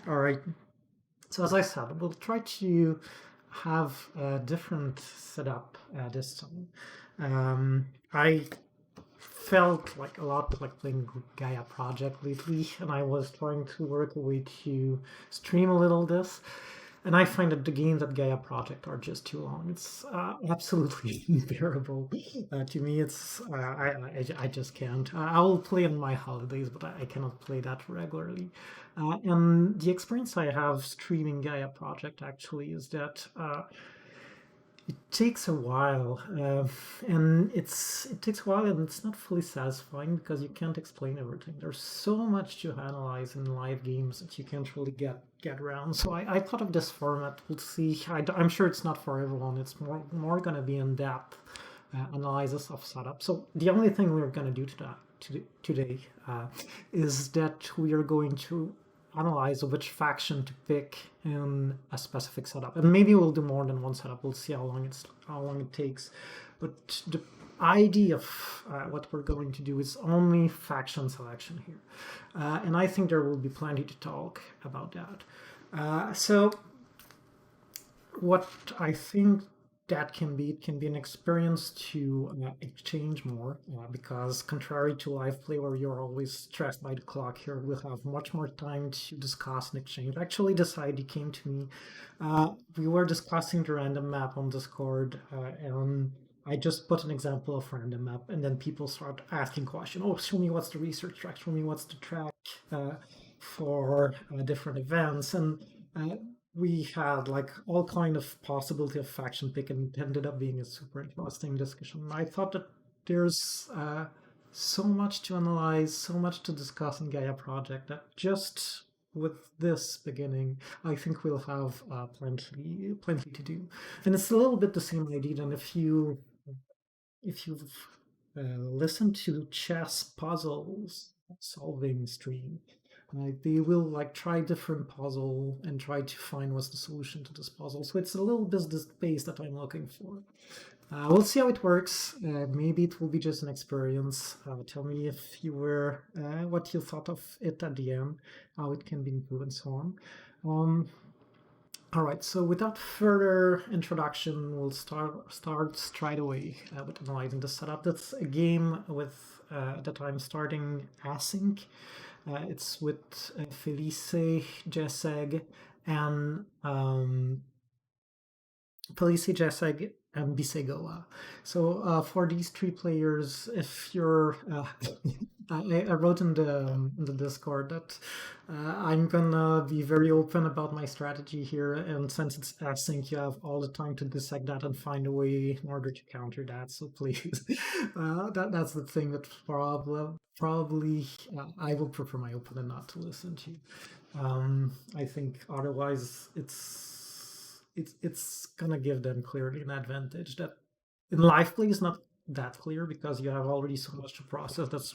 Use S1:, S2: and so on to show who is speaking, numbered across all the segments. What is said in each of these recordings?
S1: All right. So as I said, we'll try to have a different setup this time. I felt like a lot like playing Gaia Project lately, and I was trying to work a way to stream a little this. And I find that the games at Gaia Project are just too long. It's absolutely unbearable. To me, it's I just can't. I will play on my holidays, but I cannot play that regularly. And the experience I have streaming Gaia Project actually is that it takes a while, and it takes a while, and it's not fully satisfying because you can't explain everything. There's so much to analyze in live games that you can't really get around. So I thought of this format. We'll see. I'm sure it's not for everyone. It's more gonna be in depth analysis of setup. So the only thing we're gonna do today is that we are going to analyze which faction to pick in a specific setup, and maybe we'll do more than one setup. We'll see how long it takes. But the idea of what we're going to do is only faction selection here, and I think there will be plenty to talk about that. So what I think that can be, it can be an experience to exchange more, because contrary to live play where you're always stressed by the clock, here we'll have much more time to discuss and exchange. Actually, this idea came to me. We were discussing the random map on Discord, and I just put an example of random map, and then people start asking questions. Oh, show me what's the research track, show me what's the track uh, for different events. And uh, we had like all kind of possibility of faction pick, and it ended up being a super interesting discussion. I thought that there's so much to analyze, so much to discuss in Gaia Project that just with this beginning, I think we'll have plenty to do. And it's a little bit the same idea than if you've listened to chess puzzles solving stream. Like they will like try different puzzle and try to find what's the solution to this puzzle. So it's a little bit this space that I'm looking for. We'll see how it works. Maybe it will be just an experience. Tell me if you were what you thought of it at the end, how it can be improved, and so on. Um, all right. So without further introduction, we'll start straight away with analyzing the setup. That's a game with that I'm starting async. It's with Felice, Jesseg, and Felice, Jesseg, and Bisegoa. So for these three players, if you're, I wrote in the Discord that I'm gonna be very open about my strategy here, and since it's async, you have all the time to dissect that and find a way in order to counter that. So please, that's the thing that probably I will prefer my opponent not to listen to. I think otherwise it's gonna give them clearly an advantage that in live play is not that clear because you have already so much to process that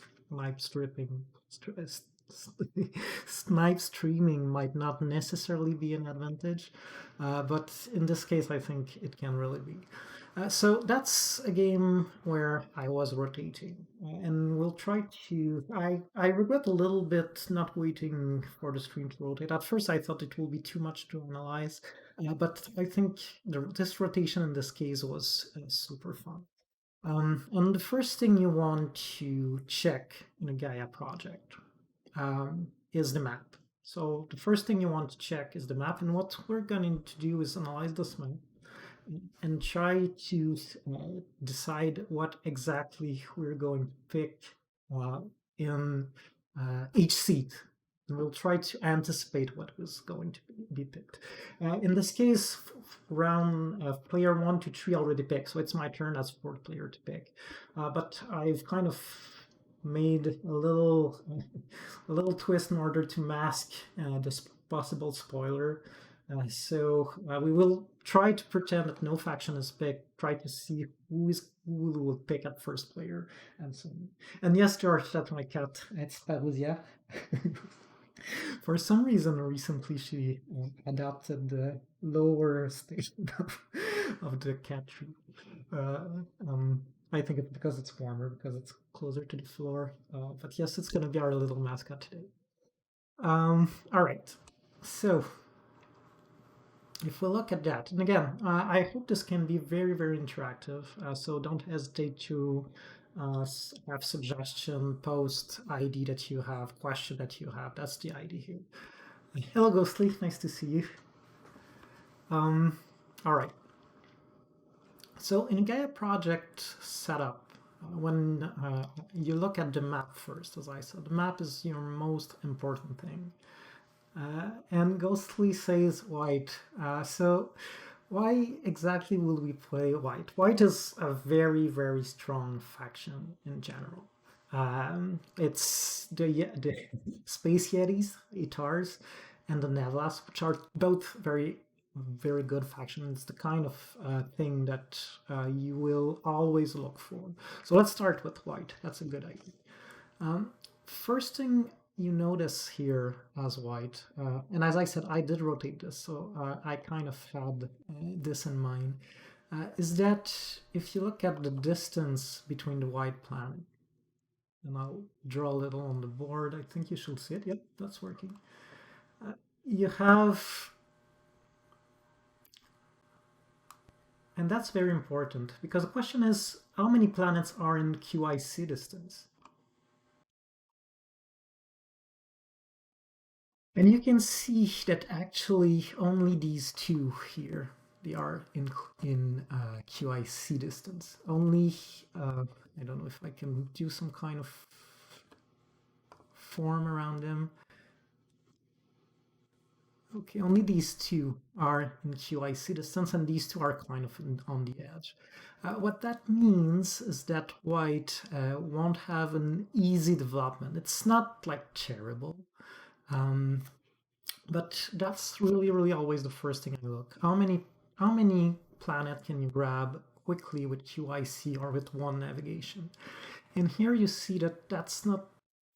S1: snipe streaming might not necessarily be an advantage, but in this case I think it can really be. So that's a game where I was rotating, and we'll try to. I regret a little bit not waiting for the stream to rotate. At first, I thought it will be too much to analyze, but I think this rotation in this case was super fun. And the first thing you want to check in a Gaia project is the map. So the first thing you want to check is the map, and what we're going to do is analyze this map and try to decide what exactly we're going to pick uh, in each seat. And we'll try to anticipate what is going to be picked. In this case, round player 1 to 3 already picked, so it's my turn as fourth player to pick. But I've kind of made a little twist in order to mask this possible spoiler. So we will try to pretend that no faction is picked, try to see who will pick at first player, and so on. And yes, George, that's my cat. It's Parousia. For some reason, recently she adopted the lower station of the cat tree. Uh, um, I think it's because it's warmer, because it's closer to the floor. But yes, it's going to be our little mascot today. All right. So if we look at that, and again, I hope this can be very, very interactive. So don't hesitate to have suggestion, post ID that you have, question that you have. That's the idea here. Hello, Ghostly. Nice to see you. All right. So in Gaia project setup, when you look at the map first, as I said, the map is your most important thing. And Ghostly says white. So why exactly will we play white? White is a very, very strong faction in general. It's the Space Yetis, Itars, and the Nevlas, which are both very, very good factions. It's the kind of thing that you will always look for. So let's start with white. That's a good idea. First thing you notice here as white, and as I said, I did rotate this, so I kind of had this in mind, is that if you look at the distance between the white planet, and I'll draw a little on the board, I think you should see it. Yep, that's working. You have, and that's very important, because the question is, how many planets are in QIC distance? And you can see that actually only these two here, they are in QIC distance. Only, I don't know if I can do some kind of form around them. Okay, only these two are in QIC distance, and these two are kind of on the edge. What that means is that white won't have an easy development. It's not like terrible. But that's really, really always the first thing I look. How many planet can you grab quickly with QIC or with one navigation? And here you see that that's not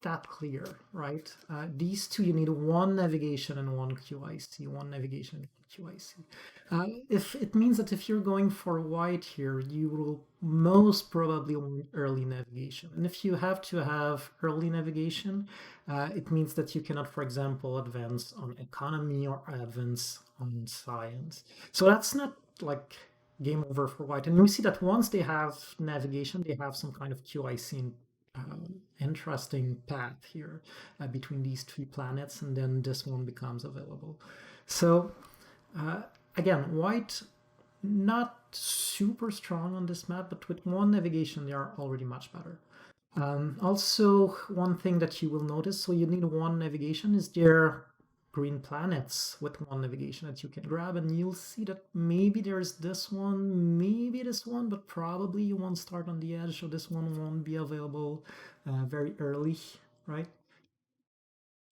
S1: that clear, right? These two, you need one navigation and one QIC, one navigation and QIC. If it means that if you're going for white here, you will most probably want early navigation. And if you have to have early navigation, it means that you cannot, for example, advance on economy or advance on science. So that's not like game over for white. And we see that once they have navigation, they have some kind of QIC interesting path here between these three planets, and then this one becomes available. So again, white not super strong on this map, but with one navigation they are already much better. Also, one thing that you will notice, so you need one navigation, is there green planets with one navigation that you can grab, and you'll see that maybe there's this one, maybe this one, but probably you won't start on the edge, so this one won't be available very early, right?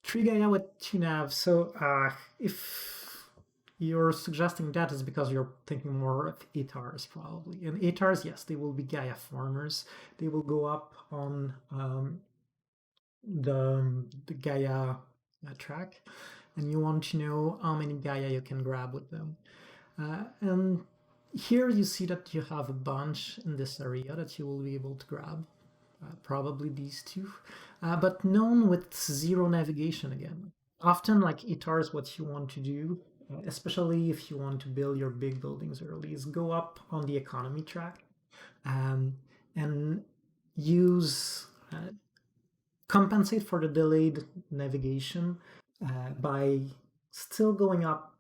S1: Three Gaia with two navs. So if you're suggesting that is because you're thinking more of ATARs probably. And ATARs, yes, they will be Gaia farmers. They will go up on the Gaia track, and you want to know how many Gaia you can grab with them. And here you see that you have a bunch in this area that you will be able to grab. Probably these two, but known with zero navigation again. Often, like ITAR is what you want to do, especially if you want to build your big buildings early, is go up on the economy track um, and use compensate for the delayed navigation by still going up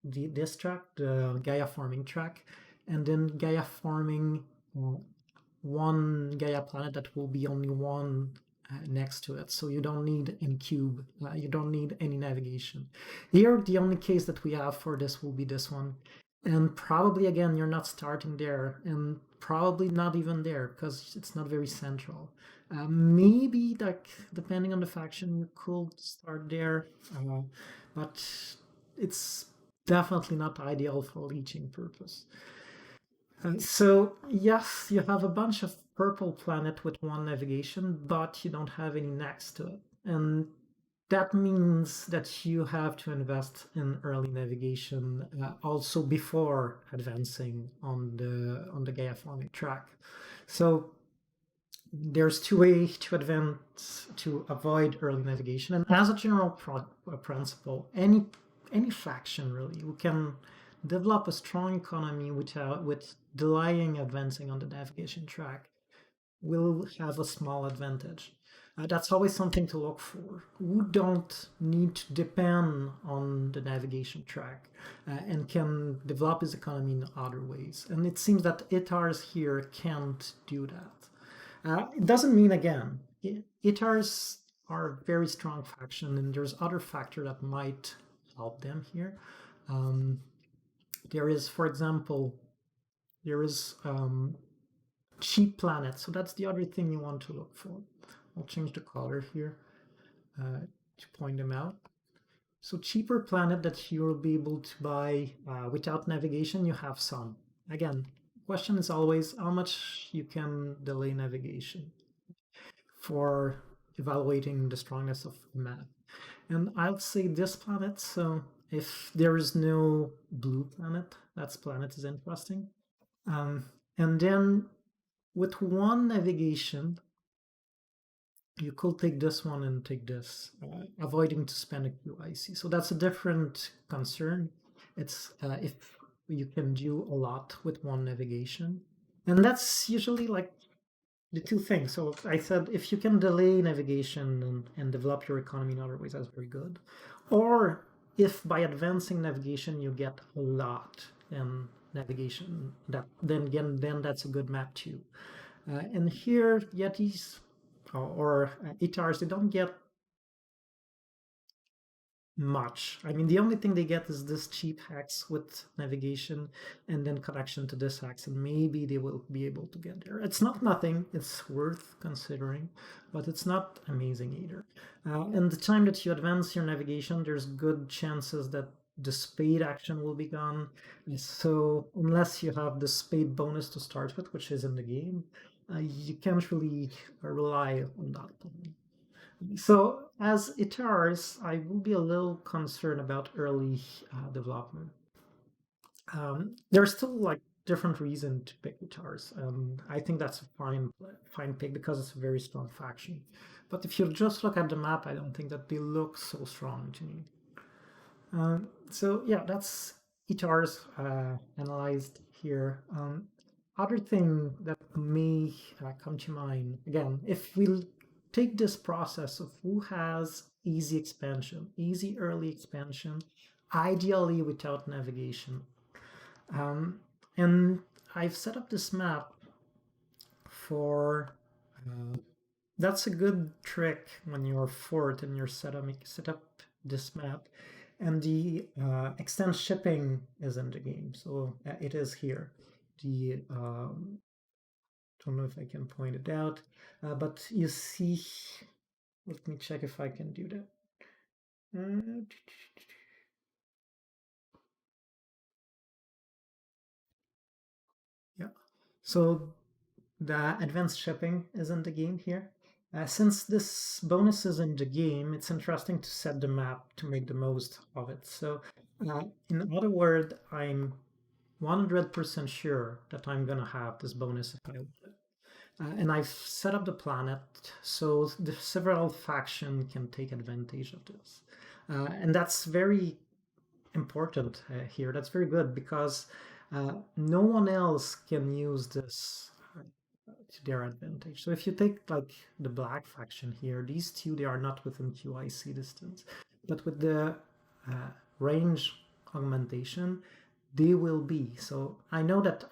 S1: this track, the Gaia farming track, and then Gaia farming one Gaia planet that will be only one next to it. So you don't need any cube, you don't need any navigation. Here, the only case that we have for this will be this one. And probably, again, you're not starting there, and probably not even there, because it's not very central. Maybe, like, depending on the faction, you could start there, but it's definitely not ideal for leeching purpose. So yes, you have a bunch of purple planet with one navigation, but you don't have any next to it. And that means that you have to invest in early navigation also before advancing on the Gaia farming track. So there's two ways to advance to avoid early navigation. And as a general principle, any any faction really who can develop a strong economy with delaying advancing on the navigation track will have a small advantage. That's always something to look for. Who don't need to depend on the navigation track and can develop his economy in other ways. And it seems that ITARs here can't do that. It doesn't mean, again, ITARs are a very strong faction, and there's other factor that might help them here. Um, there is, for example, there is cheap planets. So that's the other thing you want to look for. I'll change the color here to point them out. So cheaper planet that you'll be able to buy without navigation, you have some. Again, question is always how much you can delay navigation for evaluating the strongness of the map. And I'll say this planet, so if there is no blue planet, that planet is interesting. And then with one navigation, you could take this one and take this, avoiding to spend a QIC. So that's a different concern. It's if you can do a lot with one navigation. And that's usually like the two things. So I said if you can delay navigation and develop your economy in other ways, that's very good. Or if by advancing navigation you get a lot in navigation, that then again then that's a good map too. And here Yetis or ITARs, they don't get much. I mean, the only thing they get is this cheap hex with navigation and then connection to this hex, and maybe they will be able to get there. It's not nothing, it's worth considering, but it's not amazing either. And the time that you advance your navigation, there's good chances that the spade action will be gone. So unless you have the spade bonus to start with, which is in the game, you can't really rely on that. So as ITARs, I will be a little concerned about early development. There's still like different reason to pick ITARs. I think that's a fine pick because it's a very strong faction. But if you just look at the map, I don't think that they look so strong to me. So yeah, that's ITARs analyzed here. Other thing that may come to mind, again, if we take this process of who has easy expansion, easy early expansion, ideally without navigation. And I've set up this map for that's a good trick when you're fort and you're set up this map, and the extend shipping is in the game, so it is here. The don't know if I can point it out, but you see. Let me check if I can do that. Yeah. So the advanced shipping is in the game here. Since this bonus is in the game, it's interesting to set the map to make the most of it. So, in other words, I'm 100% sure that I'm gonna have this bonus if I want it. And I've set up the planet so the several faction can take advantage of this. And that's very important here. That's very good because no one else can use this to their advantage. So if you take like the black faction here, these two, they are not within QIC distance, but with the range augmentation, they will be. So I know that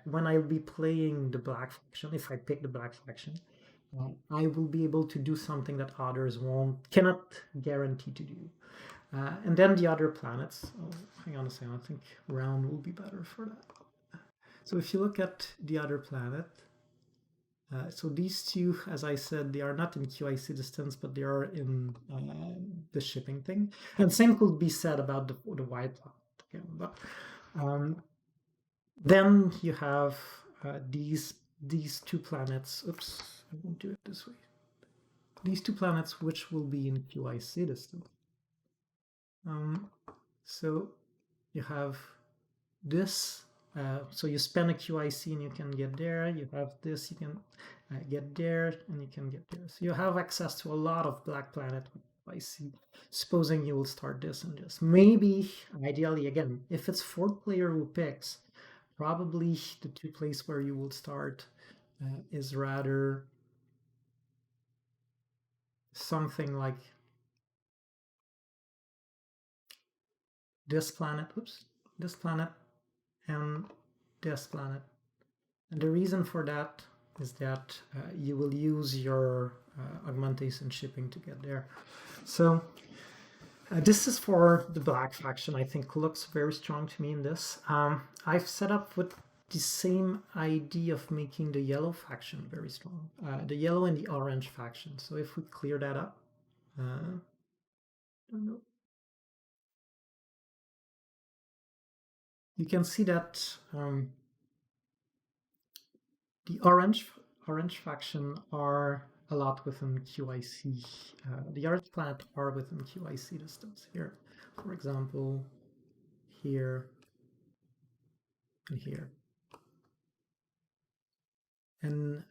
S1: when I'll be playing the black faction, if I pick the black faction, I will be able to do something that others cannot guarantee to do. And then the other planets. Oh, hang on a second. I think round will be better for that. So if you look at the other planet, so these two, as I said, they are not in QIC distance, but they are in the shipping thing. And same could be said about the white planet. Okay, but then you have these two planets. Oops, I won't do it this way. These two planets, which will be in QIC distance. So you have this. So you spend a QIC and you can get there. You have this, you can get there, and you can get there. So you have access to a lot of black planet QIC. Supposing you will start this and this. Maybe, ideally, again, if it's fourth player who picks, probably the two place where you will start is rather something like this planet, oops, this planet and this planet. And the reason for that is that you will use your augmentation shipping to get there. So this is for the black faction. I think looks very strong to me in this. I've set up with the same idea of making the yellow faction very strong. The yellow and the orange faction. So if we clear that up, you can see that the orange faction are a lot within QIC. The orange planet are within QIC distance here. For example, here and here. And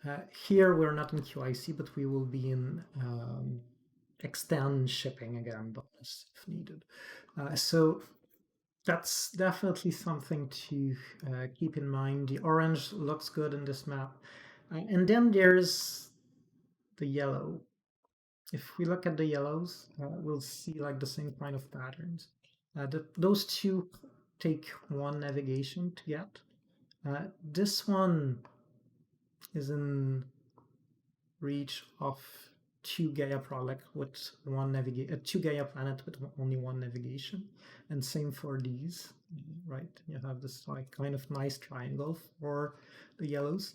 S1: here we're not in QIC, but we will be in extend shipping again bonus if needed. So that's definitely something to keep in mind. The orange looks good in this map. And then there's the yellow. If we look at the yellows, we'll see like the same kind of patterns. Those two take one navigation to get. This one is in reach of two Gaia product with one navigation, two Gaia planet with only one navigation, and same for these, right? You have this like kind of nice triangle for the yellows.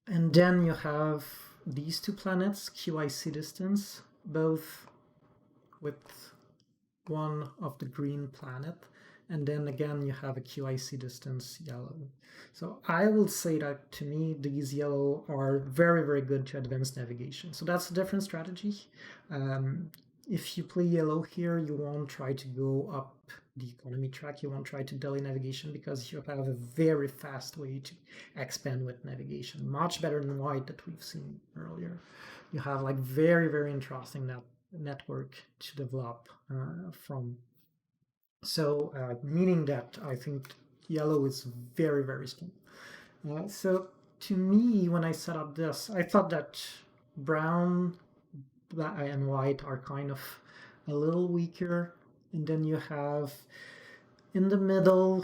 S1: And then you have these two planets, QIC distance, both with one of the green planet, and then again you have a QIC distance yellow. So I will say that to me these yellow are very, very good to advanced navigation. So that's a different strategy. If you play yellow here, you won't try to go up the economy track, you won't try to delay navigation because you have a very fast way to expand with navigation, much better than white that we've seen earlier. You have like very, very interesting network to develop from. So meaning that I think yellow is very, very strong. So to me, when I set up this, I thought that brown, black, and white are kind of a little weaker. And then you have in the middle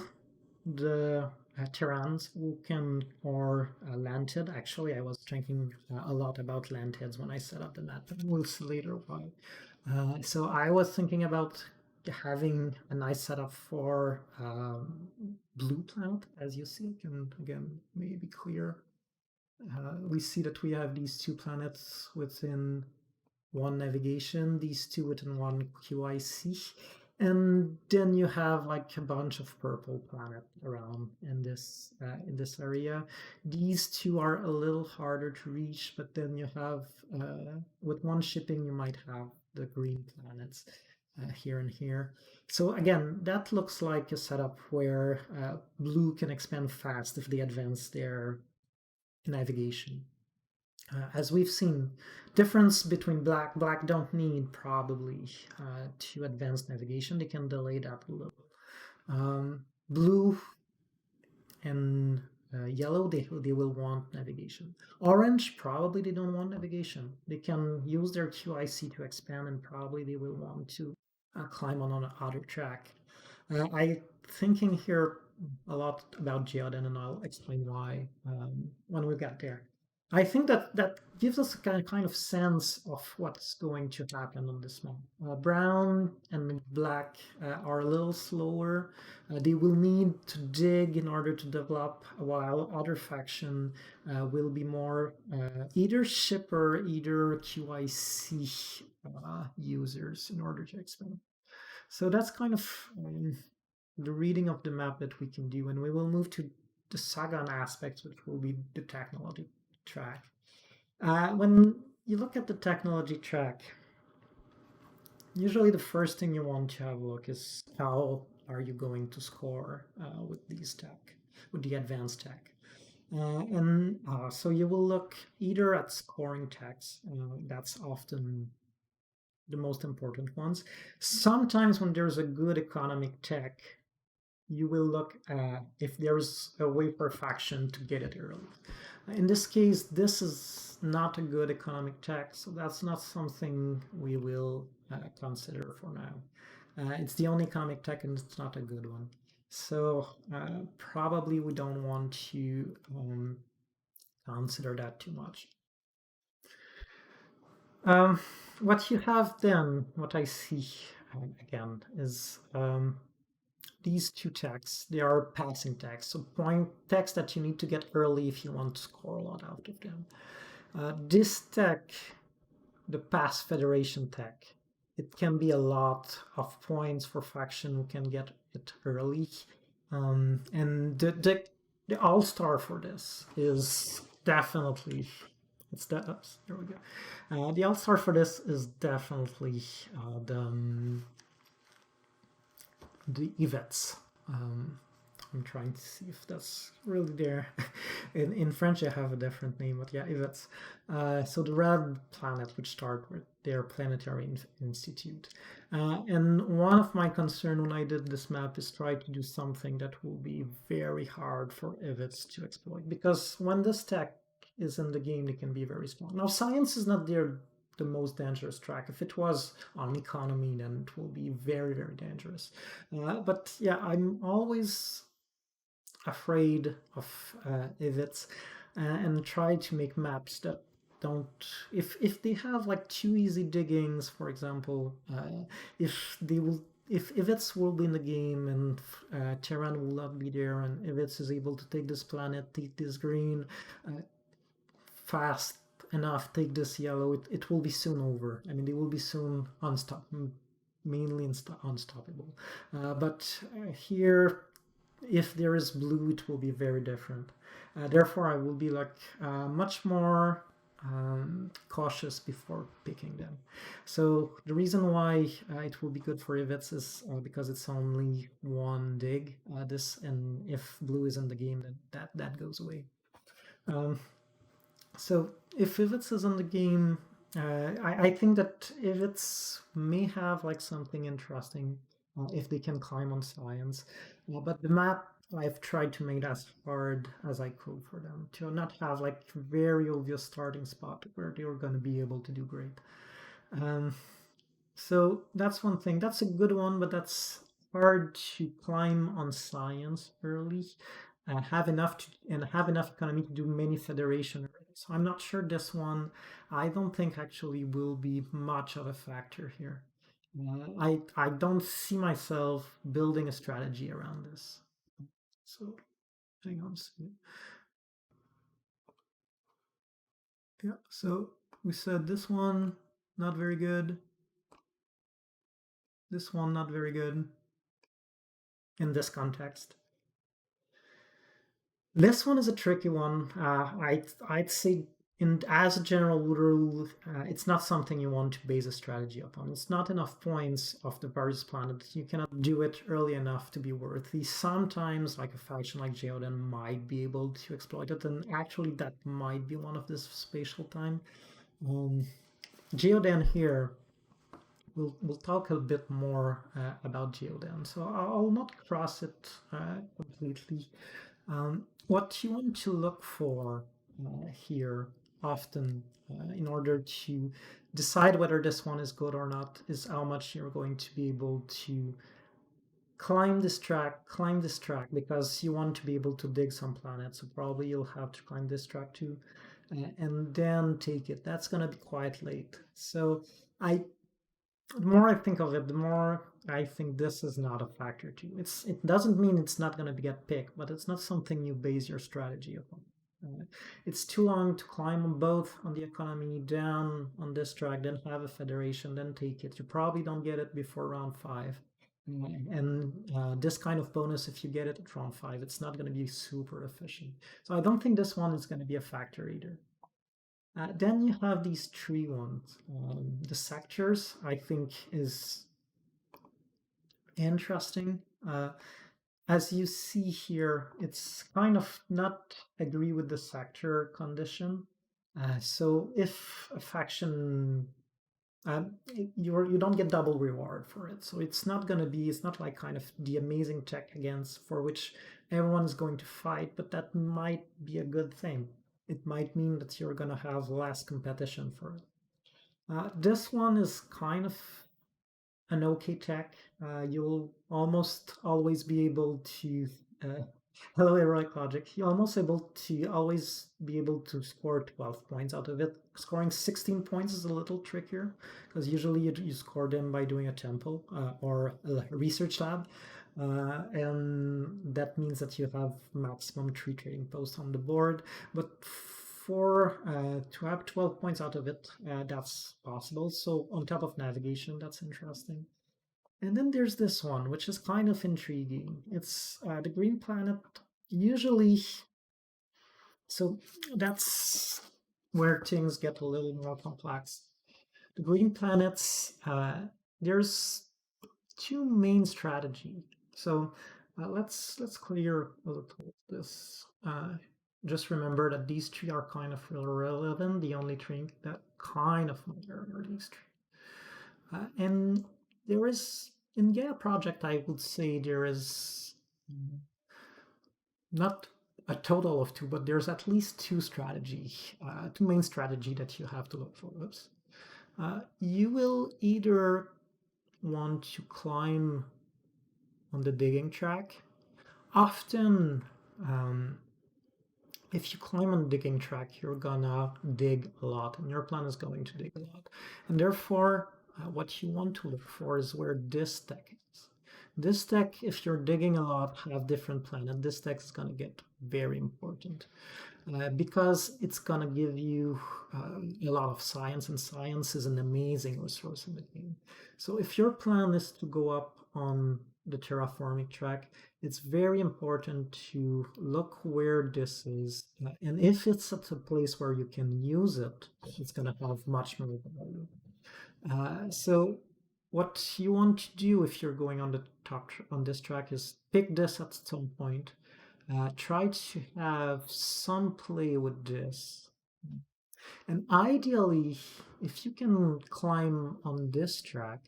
S1: the Terrans who can or landed. Actually, I was thinking a lot about landheads when I set up the map, and we'll see later why. So I was thinking about having a nice setup for blue planet, as you see. Can again maybe clear. We see that we have these two planets within one navigation, these two within one QIC, and then you have like a bunch of purple planet around in this area. These two are a little harder to reach, but then you have with one shipping you might have the green planets here and here. So again, that looks like a setup where blue can expand fast if they advance their navigation. As we've seen, difference between black don't need probably to advance navigation. They can delay that a little. Blue and yellow, they will want navigation. Orange, probably they don't want navigation. They can use their QIC to expand, and probably they will want to climb on another track. I thinking here a lot about Geoden, and I'll explain why when we get there. I think that gives us a kind of sense of what's going to happen on this map. Brown and black are a little slower. They will need to dig in order to develop, while other faction will be more either shipper, either QIC users in order to expand. So that's kind of the reading of the map that we can do, and we will move to the Sagan aspects, which will be the technology track. When you look at the technology track, usually the first thing you want to have a look is how are you going to score with these tech, with the advanced tech. So you will look either at scoring techs, that's often the most important ones. Sometimes when there's a good economic tech, you will look at if there's a way for a faction to get it early. In this case, this is not a good economic tech, so that's not something we will consider for now. It's the only economic tech, and it's not a good one. So probably we don't want to consider that too much. Um, what you have then, what I see again, is these two texts. They are passing texts, so point text that you need to get early if you want to score a lot out of them. This tech, the pass federation tech, it can be a lot of points for faction who can get it early. And the all star for this is definitely it's that oops, there we go. The all star for this is definitely the Yvettes. Um, I'm trying to see if that's really there. In French, I have a different name, but yeah, Yvettes. So the red planet, which start with their planetary institute. And one of my concern when I did this map is try to do something that will be very hard for Yvettes to exploit. Because when this tech is in the game, they can be very strong. Now, science is not the most dangerous track. If it was on economy, then it will be very, very dangerous. But yeah, I'm always afraid of Ivets and try to make maps that don't if they have like too easy diggings, for example, if they will if Ivets will be in the game and Terran will not be there, and Ivets is able to take this planet, take this green, fast enough, take this yellow, it will be soon over. I mean, they will be soon mainly unstoppable. But here, if there is blue, it will be very different. Therefore, I will be like much more cautious before picking them. So the reason why it will be good for Yvetts is because it's only one dig. This and if blue is in the game, then that goes away. Um, so if Ivets is in the game, I think that Ivets may have like something interesting if they can climb on science. But the map I've tried to make as hard as I could for them to not have like very obvious starting spot where they were going to be able to do great. Um, so that's one thing. That's a good one, but that's hard to climb on science early. Have enough economy to do many federation. So I'm not sure this one. I don't think actually will be much of a factor here. I don't see myself building a strategy around this. So hang on a second. Yeah. So we said this one not very good. This one not very good in this context. This one is a tricky one. I'd say, in as a general rule, it's not something you want to base a strategy upon. It's not enough points of the various planets. You cannot do it early enough to be worthy. Sometimes, like a faction like Geodan might be able to exploit it, and actually that might be one of this spatial time. Um, Geodan here. We'll talk a bit more about Geodan, so I'll not cross it completely. What you want to look for here often in order to decide whether this one is good or not is how much you're going to be able to climb this track, because you want to be able to dig some planets, so probably you'll have to climb this track too, and then take it. That's going to be quite late. So I the more I think of it, the more I think this is not a factor too. It doesn't mean it's not going to get picked, but it's not something you base your strategy upon. It's too long to climb on both on the economy, down on this track, then have a federation, then take it. You probably don't get it before round five. And this kind of bonus, if you get it at round five, it's not going to be super efficient. So I don't think this one is going to be a factor either. Then you have these three ones. The sectors, I think, is interesting. As you see here, it's kind of not agree with the sector condition. So if a faction You don't get double reward for it. So it's not like kind of the amazing tech against for which everyone is going to fight, but that might be a good thing. It might mean that you're going to have less competition for it. This one is kind of an okay tech. You'll almost always be able to uh, hello heroic logic. You're almost able to always be able to score 12 points out of it. Scoring 16 points is a little trickier because usually you score them by doing a temple or a research lab. And that means that you have maximum 3 trading posts on the board. But for to have 12 points out of it, that's possible. So on top of navigation, that's interesting. And then there's this one, which is kind of intriguing. It's the green planet. Usually, so that's where things get a little more complex. The green planets, there's two main strategy. So let's clear a little this. Just remember that these three are kind of irrelevant. The only thing that kind of matter are these three. And there is in Gaia project, I would say there is not a total of two, but there's at least two main strategy that you have to look for. Oops. You will either want to climb on the digging track. Often, um, if you climb on the digging track, you're gonna dig a lot, and your plan is going to dig a lot. And therefore, what you want to look for is where this deck is. This deck, if you're digging a lot, have different planet. This deck is gonna get very important because it's gonna give you a lot of science, and science is an amazing resource in the game. So if your plan is to go up on the terraforming track, it's very important to look where this is, and if it's at a place where you can use it, it's gonna have much more value. So what you want to do if you're going on the on this track is pick this at some point. Try to have some play with this. And ideally, if you can climb on this track,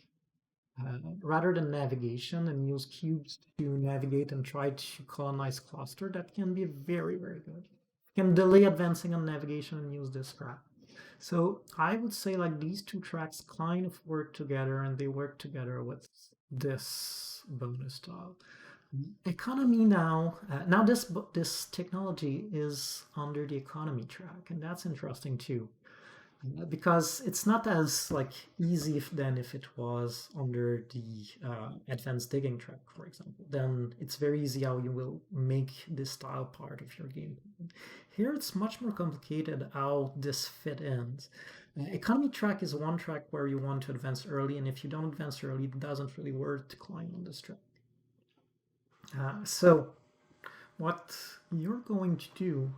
S1: rather than navigation and use cubes to navigate and try to colonize cluster, that can be very, very good. You can delay advancing on navigation and use this track. So I would say like these two tracks kind of work together and they work together with this bonus style. Economy now, now this technology is under the economy track, and that's interesting too, because it's not as like easy if it was under the advanced digging track, for example. Then it's very easy how you will make this style part of your game. Here it's much more complicated how this fit in. Economy track is one track where you want to advance early, and if you don't advance early, it doesn't really work to climb on this track. So what you're going to do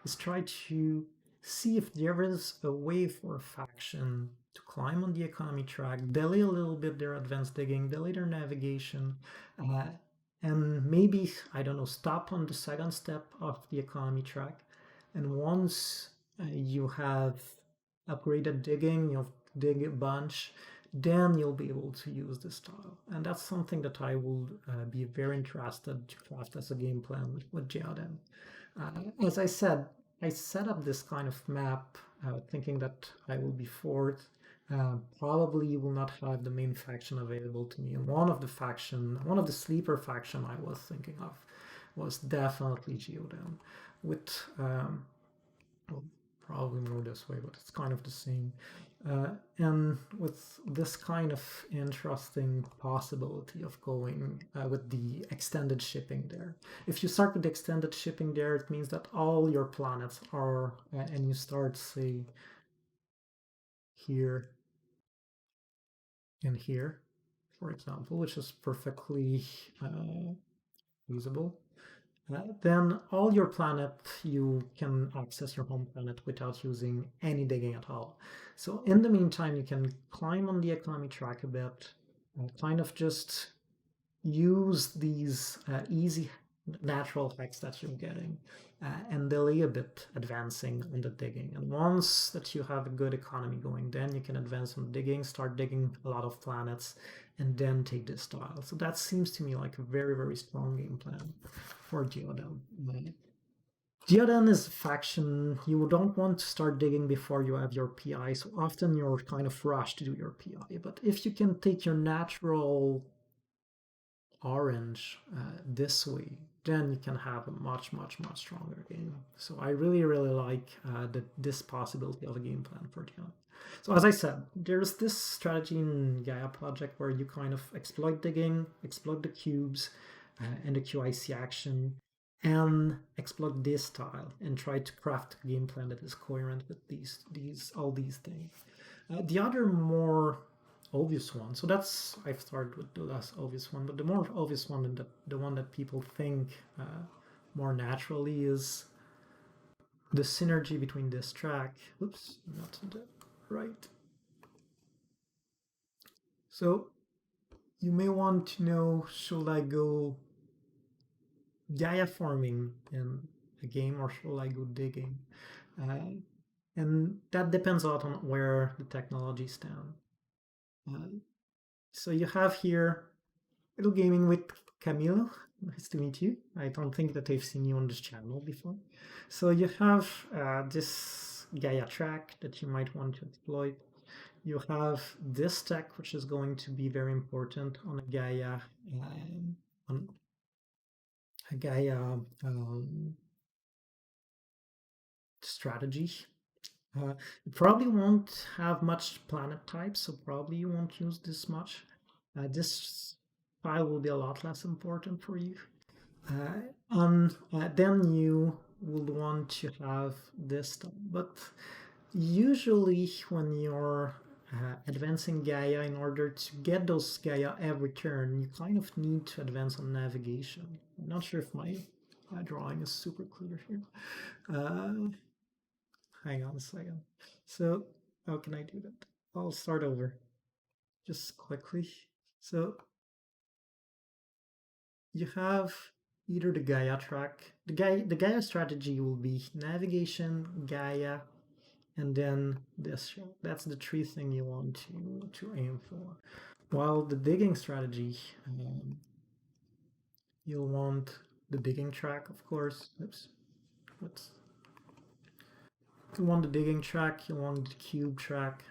S1: is try to see if there is a way for a faction to climb on the economy track, delay a little bit their advanced digging, delay their navigation, uh, and maybe, I don't know, stop on the second step of the economy track. And once you have upgraded digging, you'll dig a bunch, then you'll be able to use this style. And that's something that I will be very interested to craft as a game plan with Geoden. As I said, I set up this kind of map thinking that I will be fourth. Probably will not have the main faction available to me. And one of the sleeper faction I was thinking of was definitely Geoden. With well, probably more this way, but it's kind of the same. And with this kind of interesting possibility of going with the extended shipping there. If you start with the extended shipping there, it means that all your planets are, and you start, say, here and here, for example, which is perfectly feasible. Then all your planet, you can access your home planet without using any digging at all. So in the meantime, you can climb on the economy track a bit, kind of just use these easy natural hacks that you're getting, and delay a bit advancing on the digging. And once that you have a good economy going, then you can advance on digging, start digging a lot of planets, and then take this style. So that seems to me like a very, very strong game plan for Geodan. Geodan is a faction you don't want to start digging before you have your PI, so often you're kind of rushed to do your PI. But if you can take your natural orange this way, then you can have a much, much, much stronger game. So I really, really like this possibility of a game plan for Diana. So as I said, there's this strategy in Gaia project where you kind of exploit digging, exploit the cubes and the QIC action, and exploit this style and try to craft a game plan that is coherent with these all these things. The other more obvious one. So that's I've started with the less obvious one, but the more obvious one and the one that people think more naturally is the synergy between this track. Oops, not the right. So you may want to know: should I go Gaia farming in a game or should I go digging? Uh, and that depends a lot on where the technology stands. Uh, so you have here Little Gaming with Camilo. Nice to meet you. I don't think that I've seen you on this channel before. So you have this Gaia track that you might want to exploit. You have this tech, which is going to be very important on a Gaia on a Gaia strategy. You probably won't have much planet types, so probably you won't use this much. This file will be a lot less important for you. Then you would want to have this done. But usually when you're advancing Gaia, in order to get those Gaia every turn, you kind of need to advance on navigation. I'm not sure if my drawing is super clear here. Uh, Hang on a second. So how can I do that? I'll start over just quickly. So you have either the Gaia track. The Gaia strategy will be navigation, Gaia, and then this. That's the three thing you want to aim for. While the digging strategy, you'll want the digging track, of course. Oops. What's You want the digging track, you want the cube track,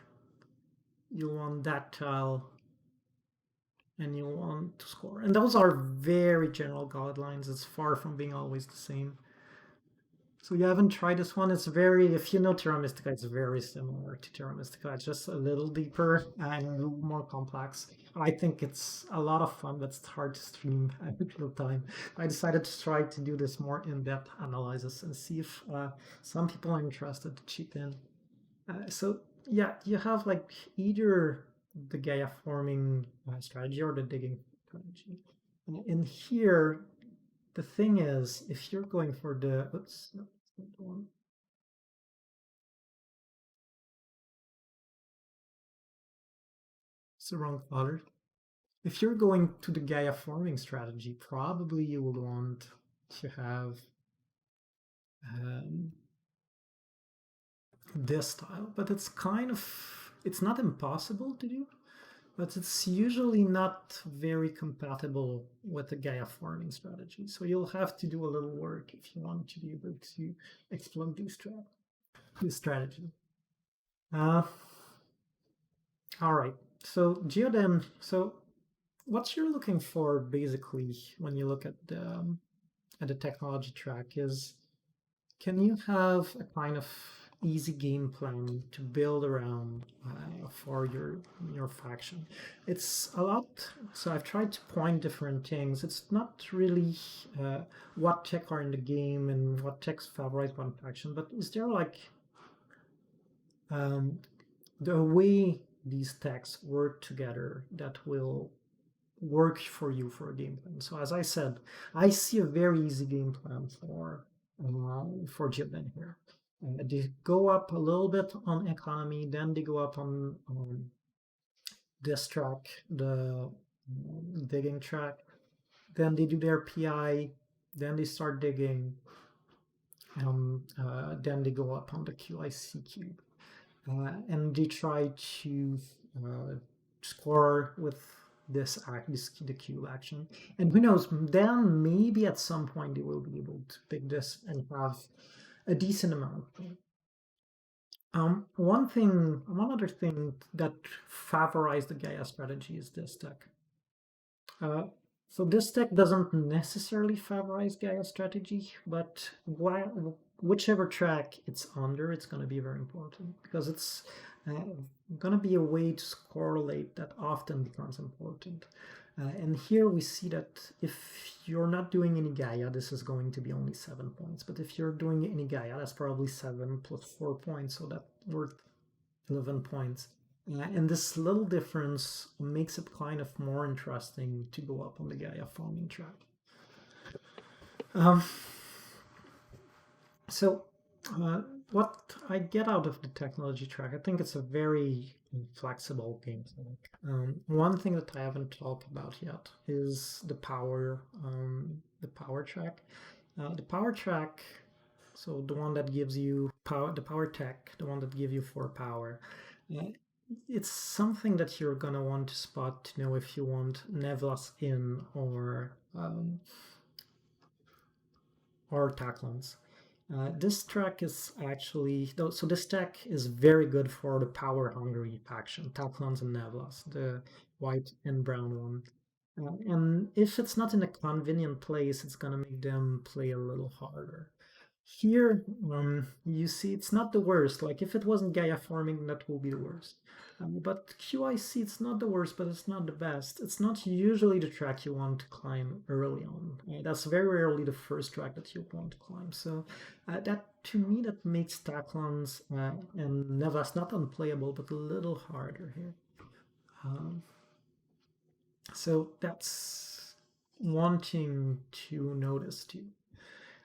S1: you want that tile, and you want to score. And those are very general guidelines. It's far from being always the same. So you haven't tried this one. It's very, if you know Terra Mystica, it's very similar to Terra Mystica. It's just a little deeper and a little more complex. I think it's a lot of fun, but it's hard to stream at real time. I decided to try to do this more in-depth analysis and see if some people are interested to chip in. So yeah, you have like either the Gaia forming strategy or the digging strategy. In here, the thing is, if you're going for the, oops, no, that's not the one. It's the wrong color. If you're going to the Gaia forming strategy, probably you will want to have um, this style, but it's not impossible to do, but it's usually not very compatible with the Gaia farming strategy. So you'll have to do a little work if you want to be able to exploit this strategy. Uh, all right. So Geoden, so what you're looking for basically when you look at the technology track is, can you have a kind of easy game plan to build around for your faction? It's a lot. So I've tried to point different things. It's not really what tech are in the game and what techs favorite one faction, but is there like um, the way these techs work together that will work for you for a game plan? So as I said, I see a very easy game plan for Japan here. They go up a little bit on economy, then they go up on this track, the digging track. Then they do their PI, Then they start digging, then they go up on the QIC cube, and they try to uh, score with the cube action. And who knows? Then maybe at some point they will be able to pick this and have a decent amount. One other thing that favorized the Gaia strategy is this deck. Uh, so this deck doesn't necessarily favorize Gaia strategy, but whichever track it's under, it's going to be very important because it's uh, going to be a way to correlate that often becomes important. And here we see that if you're not doing any Gaia, this is going to be only 7 points. But if you're doing any Gaia, that's probably 7 plus 4 points, so that's worth 11 points. And this little difference makes it kind of more interesting to go up on the Gaia farming track. Um, so, uh, what I get out of the technology track, I think it's a very flexible game. One thing that I haven't talked about yet is the power track. The power track, so the one that gives you power, the power tech, the one that gives you 4 power. Uh, it's something that you're gonna want to spot to know if you want Nevlas in or Tacklons. This track is actually so this deck is very good for the power hungry faction, Tacklons and Nevlas, the white and brown one. And if it's not in a convenient place, it's gonna make them play a little harder. Here, you see, it's not the worst. Like, if it wasn't Gaia farming, that will be the worst. But QIC, it's not the worst, but it's not the best. It's not usually the track you want to climb early on. That's very rarely the first track that you want to climb. So, that to me, that makes Tacklons and Nevas not unplayable, but a little harder here. Um, so that's one thing to notice too.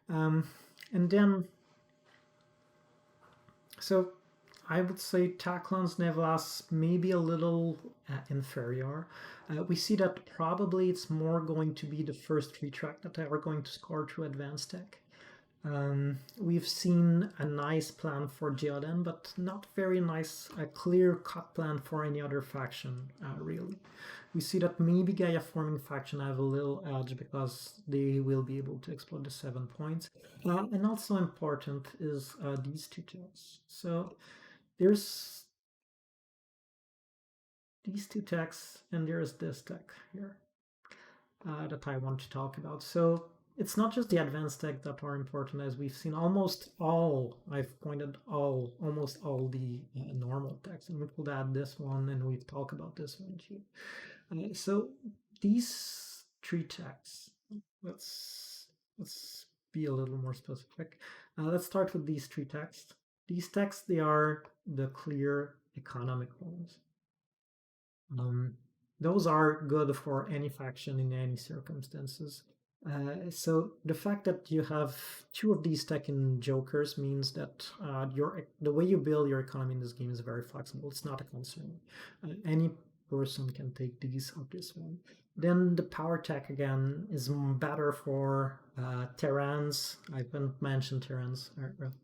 S1: Um, and then So I would say Taclon's Nevlas maybe a little inferior. We see that probably it's more going to be the first 3 track that are going to score through advanced tech. We've seen a nice plan for Geoden, but not very nice, a clear-cut plan for any other faction, really. We see that maybe Gaia forming faction have a little edge because they will be able to explode the 7 points. And also important is these 2 texts. So there's these 2 texts, and there's this deck here that I want to talk about. So it's not just the advanced tech that are important, as we've seen I've pointed almost all the normal techs, and we could add this one, and we've talked about this one too. So these 3 techs, let's be a little more specific. Let's start with these 3 texts. These texts, they are the clear economic ones. Um, those are good for any faction in any circumstances. So the fact that you have 2 of these tech in jokers means that the way you build your economy in this game is very flexible. It's not a concern. Any person can take these of this one. Then the power tech again is better for Terrans. I haven't mentioned Terrans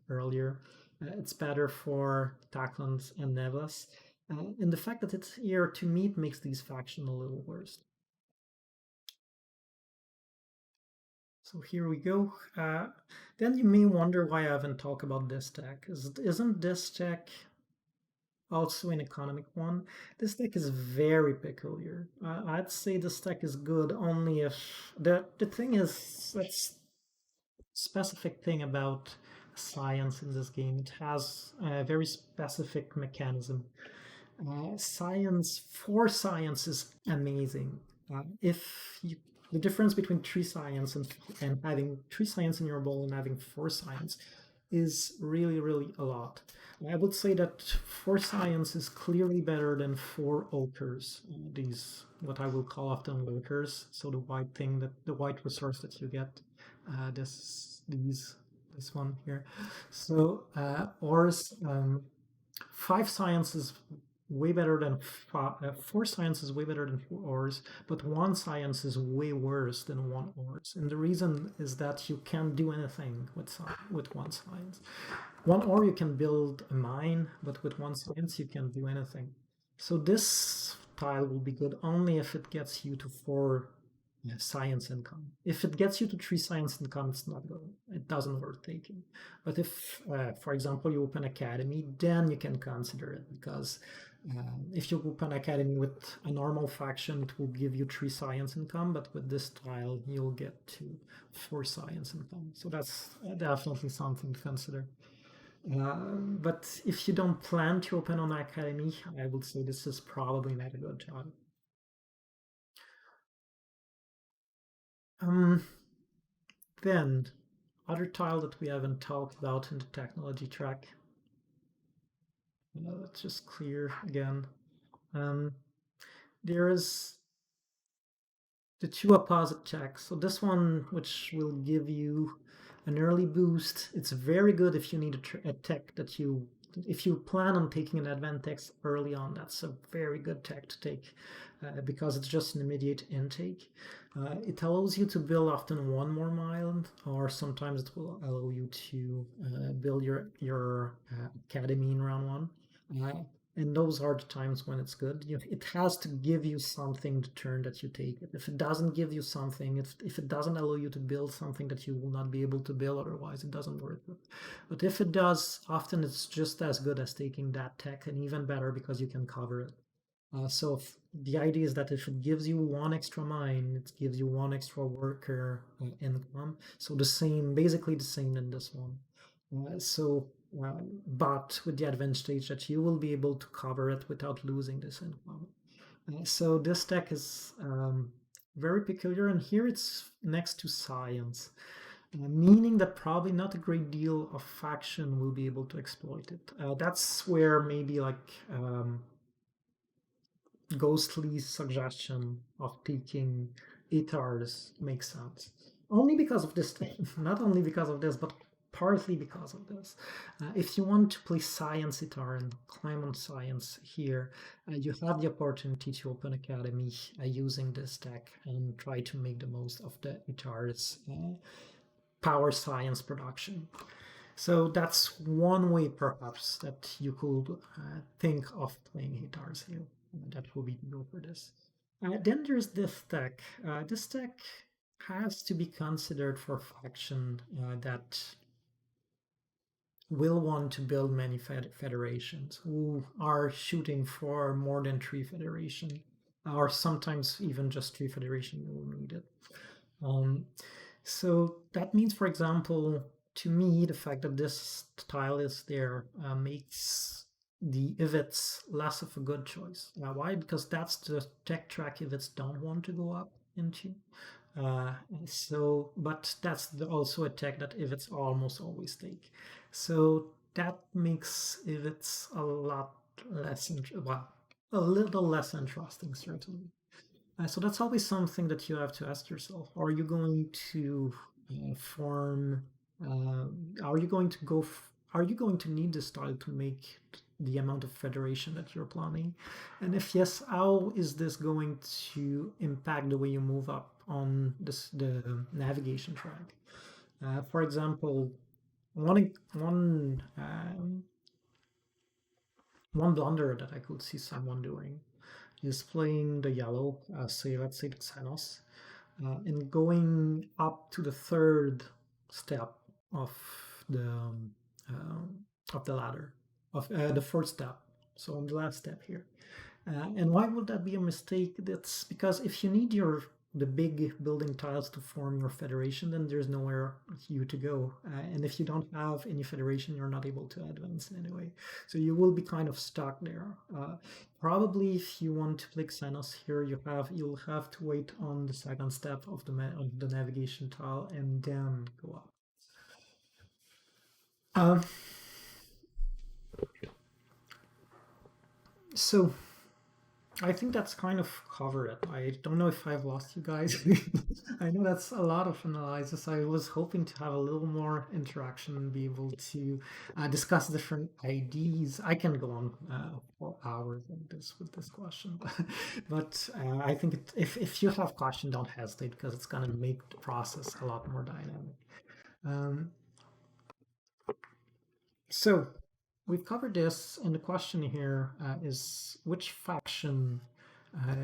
S1: earlier. It's better for Tacklons and Nevas. And the fact that it's here to meet makes these faction a little worse. So here we go. Then you may wonder why I haven't talked about this deck. Isn't this deck also an economic one? This deck is very peculiar. I'd say this deck is good only if the thing is that's specific thing about science in this game. It has a very specific mechanism. Science is amazing. If you, the difference between 3 science and having 3 science in your bowl and having 4 science is really, really a lot. I would say that 4 science is clearly better than 4 ochres. These, what I will call often ochres. So the white thing the white resource that you get, this one here. So ores, 5 science is way better than four science is way better than four ors, but one science is way worse than one ors. And the reason is that you can't do anything with with one science. One ore you can build a mine, but with one science you can't do anything. So this tile will be good only if it gets you to four science income. If it gets you to three science income, it's not good. It doesn't worth taking. But if, for example, you open academy, then you can consider it because if you open academy with a normal faction, it will give you three science income, but with this tile, you'll get to four science income. So that's definitely something to consider. But if you don't plan to open on academy, I would say this is probably not a good time. Um, then, other tile that we haven't talked about in the technology track. Let's just clear again. Um, there is the two opposite checks. So this one, which will give you an early boost, it's very good if you need a tech that you, if you plan on taking an advanced tech early on, that's a very good tech to take because it's just an immediate intake. It allows you to build often one more mile, or sometimes it will allow you to build your academy in round one. Uh, and those are the times when it's good. It has to give you something the turn that you take it. If it doesn't give you something, if it doesn't allow you to build something that you will not be able to build otherwise, it doesn't work. But if it does, often it's just as good as taking that tech, and even better because you can cover it. So the idea is that if it gives you one extra mine, it gives you one extra worker income. So the same, basically the same in this one. So, but with the advantage that you will be able to cover it without losing this income. So this deck is very peculiar, and here it's next to science, meaning that probably not a great deal of faction will be able to exploit it. That's where maybe like Ghostly's suggestion of taking Itars makes sense. Only because of this thing. Not only because of this, but partly because of this. If you want to play Science Itar and climb on Science here, you have the opportunity to open Academy using this deck and try to make the most of the Itar's power science production. So that's one way, perhaps, that you could think of playing guitars here. That will be go for this. Then there's this deck. This deck has to be considered for faction that will want to build many federations, who are shooting for more than three federation, or sometimes even just three federation will need it. Um, so that means, for example, to me, the fact that this tile is there makes the Ivets less of a good choice. Why? Because that's the tech track Ivets don't want to go up into. Uh, but that's also a tech that Ivets almost always take. So that makes Ivets a lot less, well, a little less interesting, certainly. So that's always something that you have to ask yourself. Are you going to form? Uh, are you going to are you going to need this style to make the amount of federation that you're planning? And if yes, how is this going to impact the way you move up on the navigation track? For example, one blunder that I could see someone doing is playing the yellow, say let's say the Xenos, and going up to the third step of the ladder of the fourth step. So on the last step here, and why would that be a mistake? That's because if you need the big building tiles to form your federation, then there's nowhere you to go. And if you don't have any federation, you're not able to advance in any way. So you will be kind of stuck there. Probably if you want to play Xenos here, you'll have to wait on the second step of of the navigation tile and then go up. Um, so I think that's kind of covered it. I don't know if I've lost you guys. I know that's a lot of analysis. I was hoping to have a little more interaction and be able to discuss different ideas. I can go on for hours on this with this question, but I think if you have question, don't hesitate because it's going to make the process a lot more dynamic. Um, so we've covered this, and the question here is which faction uh,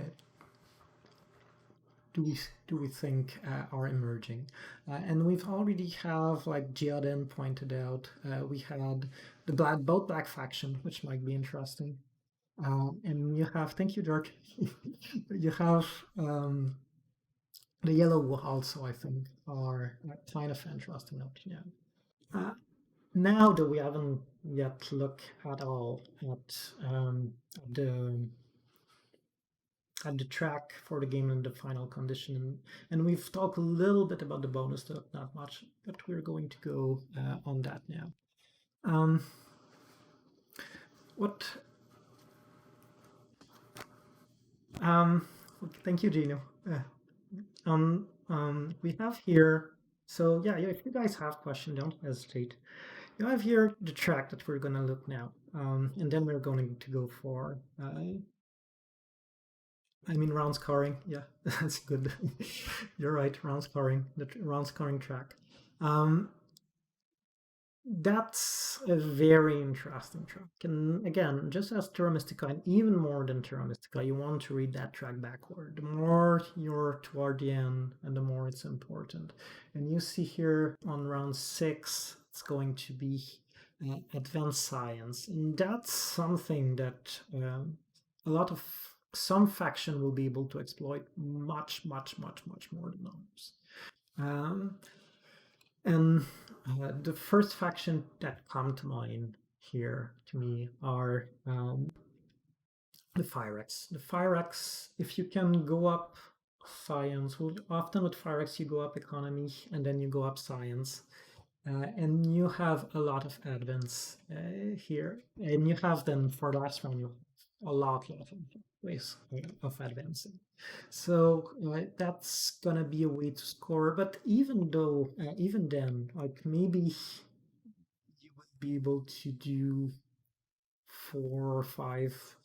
S1: do we do we think are emerging? And we've already have like Jiaden pointed out. We had the both black faction, which might be interesting. And you have, thank you, George. You have the yellow also, I think, are kind of interesting up to now. Uh, Now that we haven't yet looked at all the at the track for the game and the final condition. And we've talked a little bit about the bonus stuff, not much, but we're going to go on that now. Um, what? Um, Thank you, Gino. We have here. So yeah, if you guys have questions, don't hesitate. You have here the track that we're gonna look now, and then we're going to go for I mean, round scoring. Yeah, that's good. You're right. Round scoring. The round scoring track. Um, that's a very interesting track. And again, just as Terra Mystica, and even more than Terra Mystica, you want to read that track backward. The more you're toward the end, and the more it's important. And you see here on round 6, it's going to be advanced science. And that's something that a lot of some faction will be able to exploit much, much, much, much more than others. Um, and the first faction that come to mind here to me are the Firex. The Firex, if you can go up science, well, often with Firex you go up economy and then you go up science. And you have a lot of advance here. And you have then for the last round, you have a lot of ways of advancing. So that's gonna be a way to score. But even though, even then, like maybe you would be able to do 4 or 5,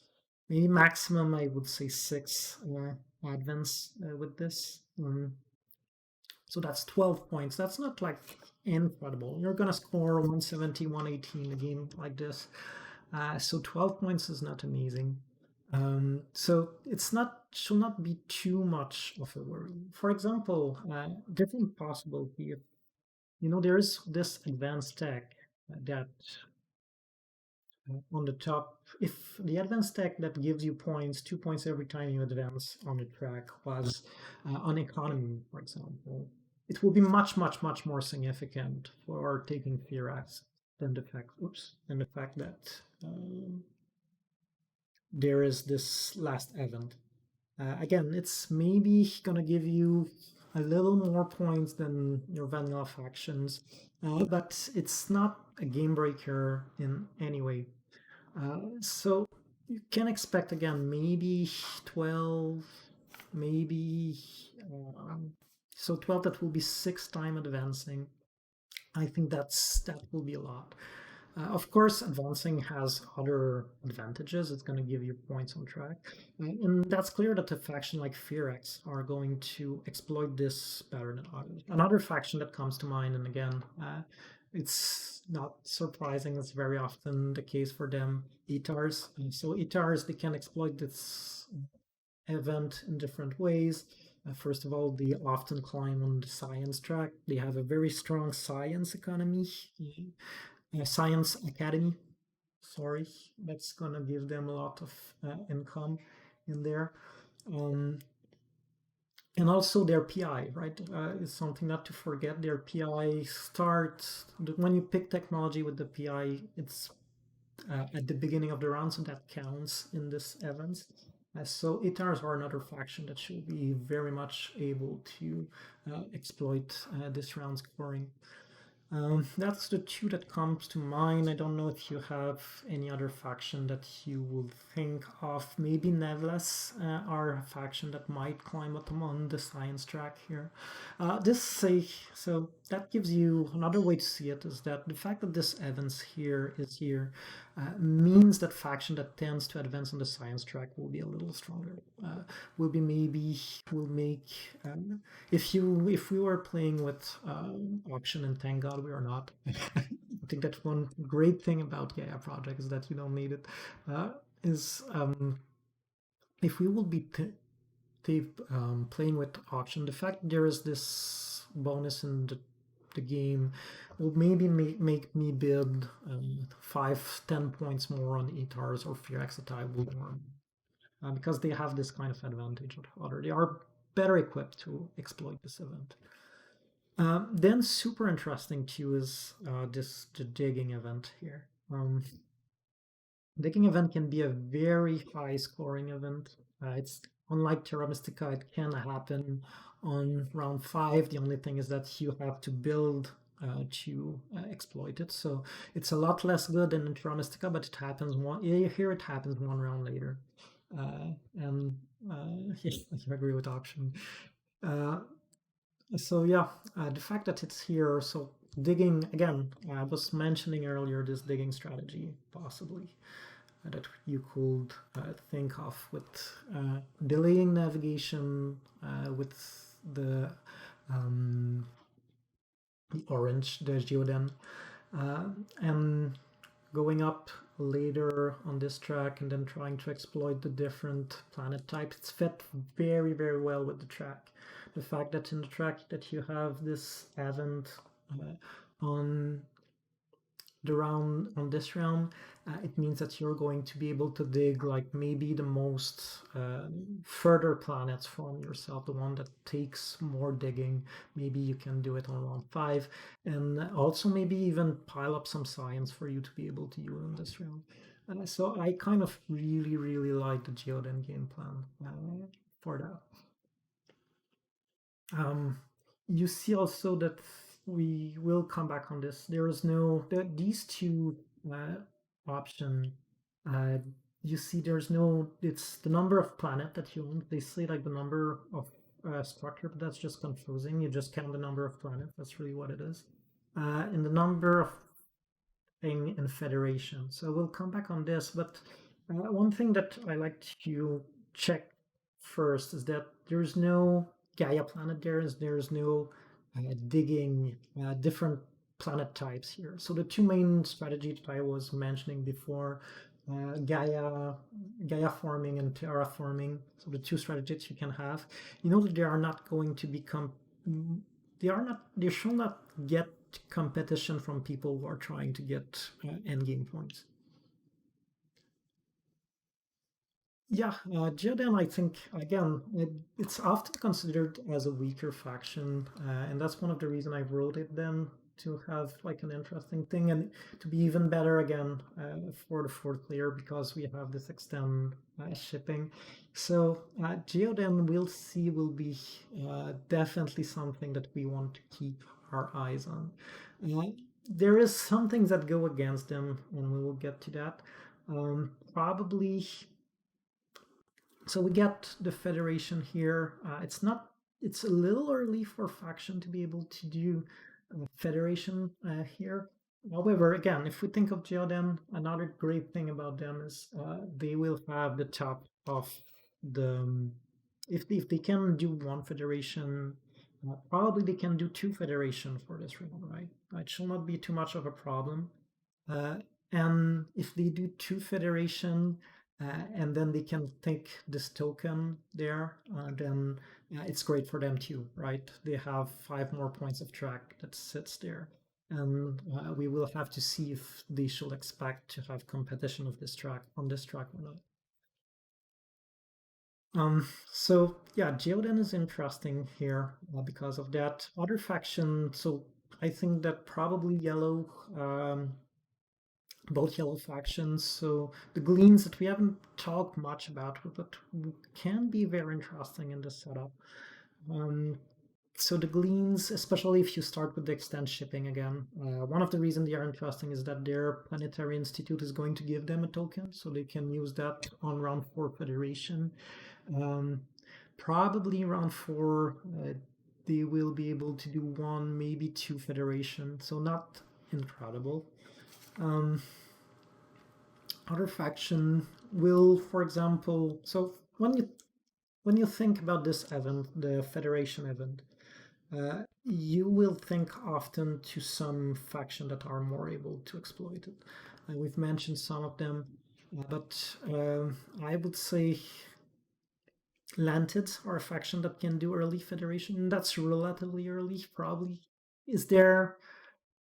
S1: maybe maximum, I would say 6 advance with this. So that's 12 points. That's not like incredible. You're going to score 170, 118 a game like this. So 12 points is not amazing. So it's not should not be too much of a worry. For example, different possible here. There is this advanced tech that on the top, if the advanced tech that gives you points, 2 points every time you advance on the track was on economy, for example, it will be much, much, much more significant for taking Firax than the fact that there is this last event. Again, it's maybe gonna give you a little more points than your vanilla factions, but it's not a game breaker in any way. So you can expect again maybe 12, maybe so 12 that will be 6 time advancing. I think that will be a lot. Of course, advancing has other advantages. It's going to give you points on track. And that's clear that a faction like Fearex are going to exploit this better than others. Another faction that comes to mind, and again, it's not surprising, it's very often the case for them, Etars. So Etars, they can exploit this event in different ways. First of all, they often climb on the science track. They have a very strong science economy, science academy. Sorry, that's gonna give them a lot of income in there. Um, and also their PI, right, is something not to forget. Their PI starts when you pick technology with the PI. It's at the beginning of the round, so that counts in this event. So Itars are another faction that should be very much able to exploit this round scoring. That's the two that comes to mind. I don't know if you have any other faction that you would think of. Maybe Nevles are a faction that might climb up on the science track here. This say so that gives you another way to see it is that the fact that this Evans here is here means that faction that tends to advance on the science track will be a little stronger. Will be maybe will make if we were playing with auction, and thank God we are not. I think that's one great thing about Gaia project is that you don't need it. Uh, is if we will be playing with auction, the fact there is this bonus in the game will maybe make me bid 5-10 points more on ETARs or Fear Exotai will warm because they have this kind of advantage of other. They are better equipped to exploit this event. Then super interesting too is this the digging event here. Digging event can be a very high scoring event. It's unlike Terra Mystica, it can happen on round 5. The only thing is that you have to build to exploit it. So it's a lot less good than in Terra Mystica, but it happens one here. It happens one round later, and yes, I agree with Auction. Uh, so yeah, the fact that it's here, so digging again, I was mentioning earlier this digging strategy possibly that you could think of with delaying navigation with the um, the orange, the geoden, and going up later on this track and then trying to exploit the different planet types. It's fit very, very well with the track. The fact that in the track that you have this event on the round on this round, it means that you're going to be able to dig like maybe the most further planets from yourself, the one that takes more digging. Maybe you can do it on round 5, and also maybe even pile up some science for you to be able to use in this round. So I kind of really, really like the Geoden game plan for that. Um, you see also that we will come back on this. There is no these two uh, option. Uh, you see, there's no. It's the number of planet that you own. They say like the number of structure, but that's just confusing. You just count the number of planets. That's really what it is. And the number of thing in Federation. So we'll come back on this, but one thing that I like to check first is that there's no Gaia planet there, is there's no digging different planet types here. So the two main strategies that I was mentioning before, Gaia farming and terraforming. So the two strategies you can have. You know that they are not going to become they are not they should not get competition from people who are trying to get endgame points. Yeah, Jordan, I think, again, it's often considered as a weaker faction, and that's one of the reason I wrote it then to have like an interesting thing and to be even better again for the fourth player because we have this extend shipping. So Geoden, we'll see, will be definitely something that we want to keep our eyes on. Uh, there is some things that go against them, and we will get to that. Probably so we get the federation here. It's not. It's a little early for faction to be able to do federation here. However, again, if we think of Geoden, another great thing about them is they will have the top of the. If they can do one federation, probably they can do two federation for this round, right? It shall not be too much of a problem. Uh, and if they do two federation, and then they can take this token there, then it's great for them too, right? They have 5 more points of track that sits there. And we will have to see if they should expect to have competition of this track on this track or not. So yeah, Geoden is interesting here because of that. Other faction, so I think that probably yellow both yellow factions. So the gleans that we haven't talked much about, but can be very interesting in this setup. Um, So the gleans, especially if you start with the extend shipping again, one of the reasons they are interesting is that their planetary institute is going to give them a token, so they can use that on round 4 Federation. Um, Probably round 4, they will be able to do 1, maybe 2 Federation, so not incredible. Um, Other faction will, for example, so when you think about this event, the Federation event, you will think often to some faction that are more able to exploit it. We've mentioned some of them, but I would say Lantids are a faction that can do early Federation. That's relatively early, probably. Is there,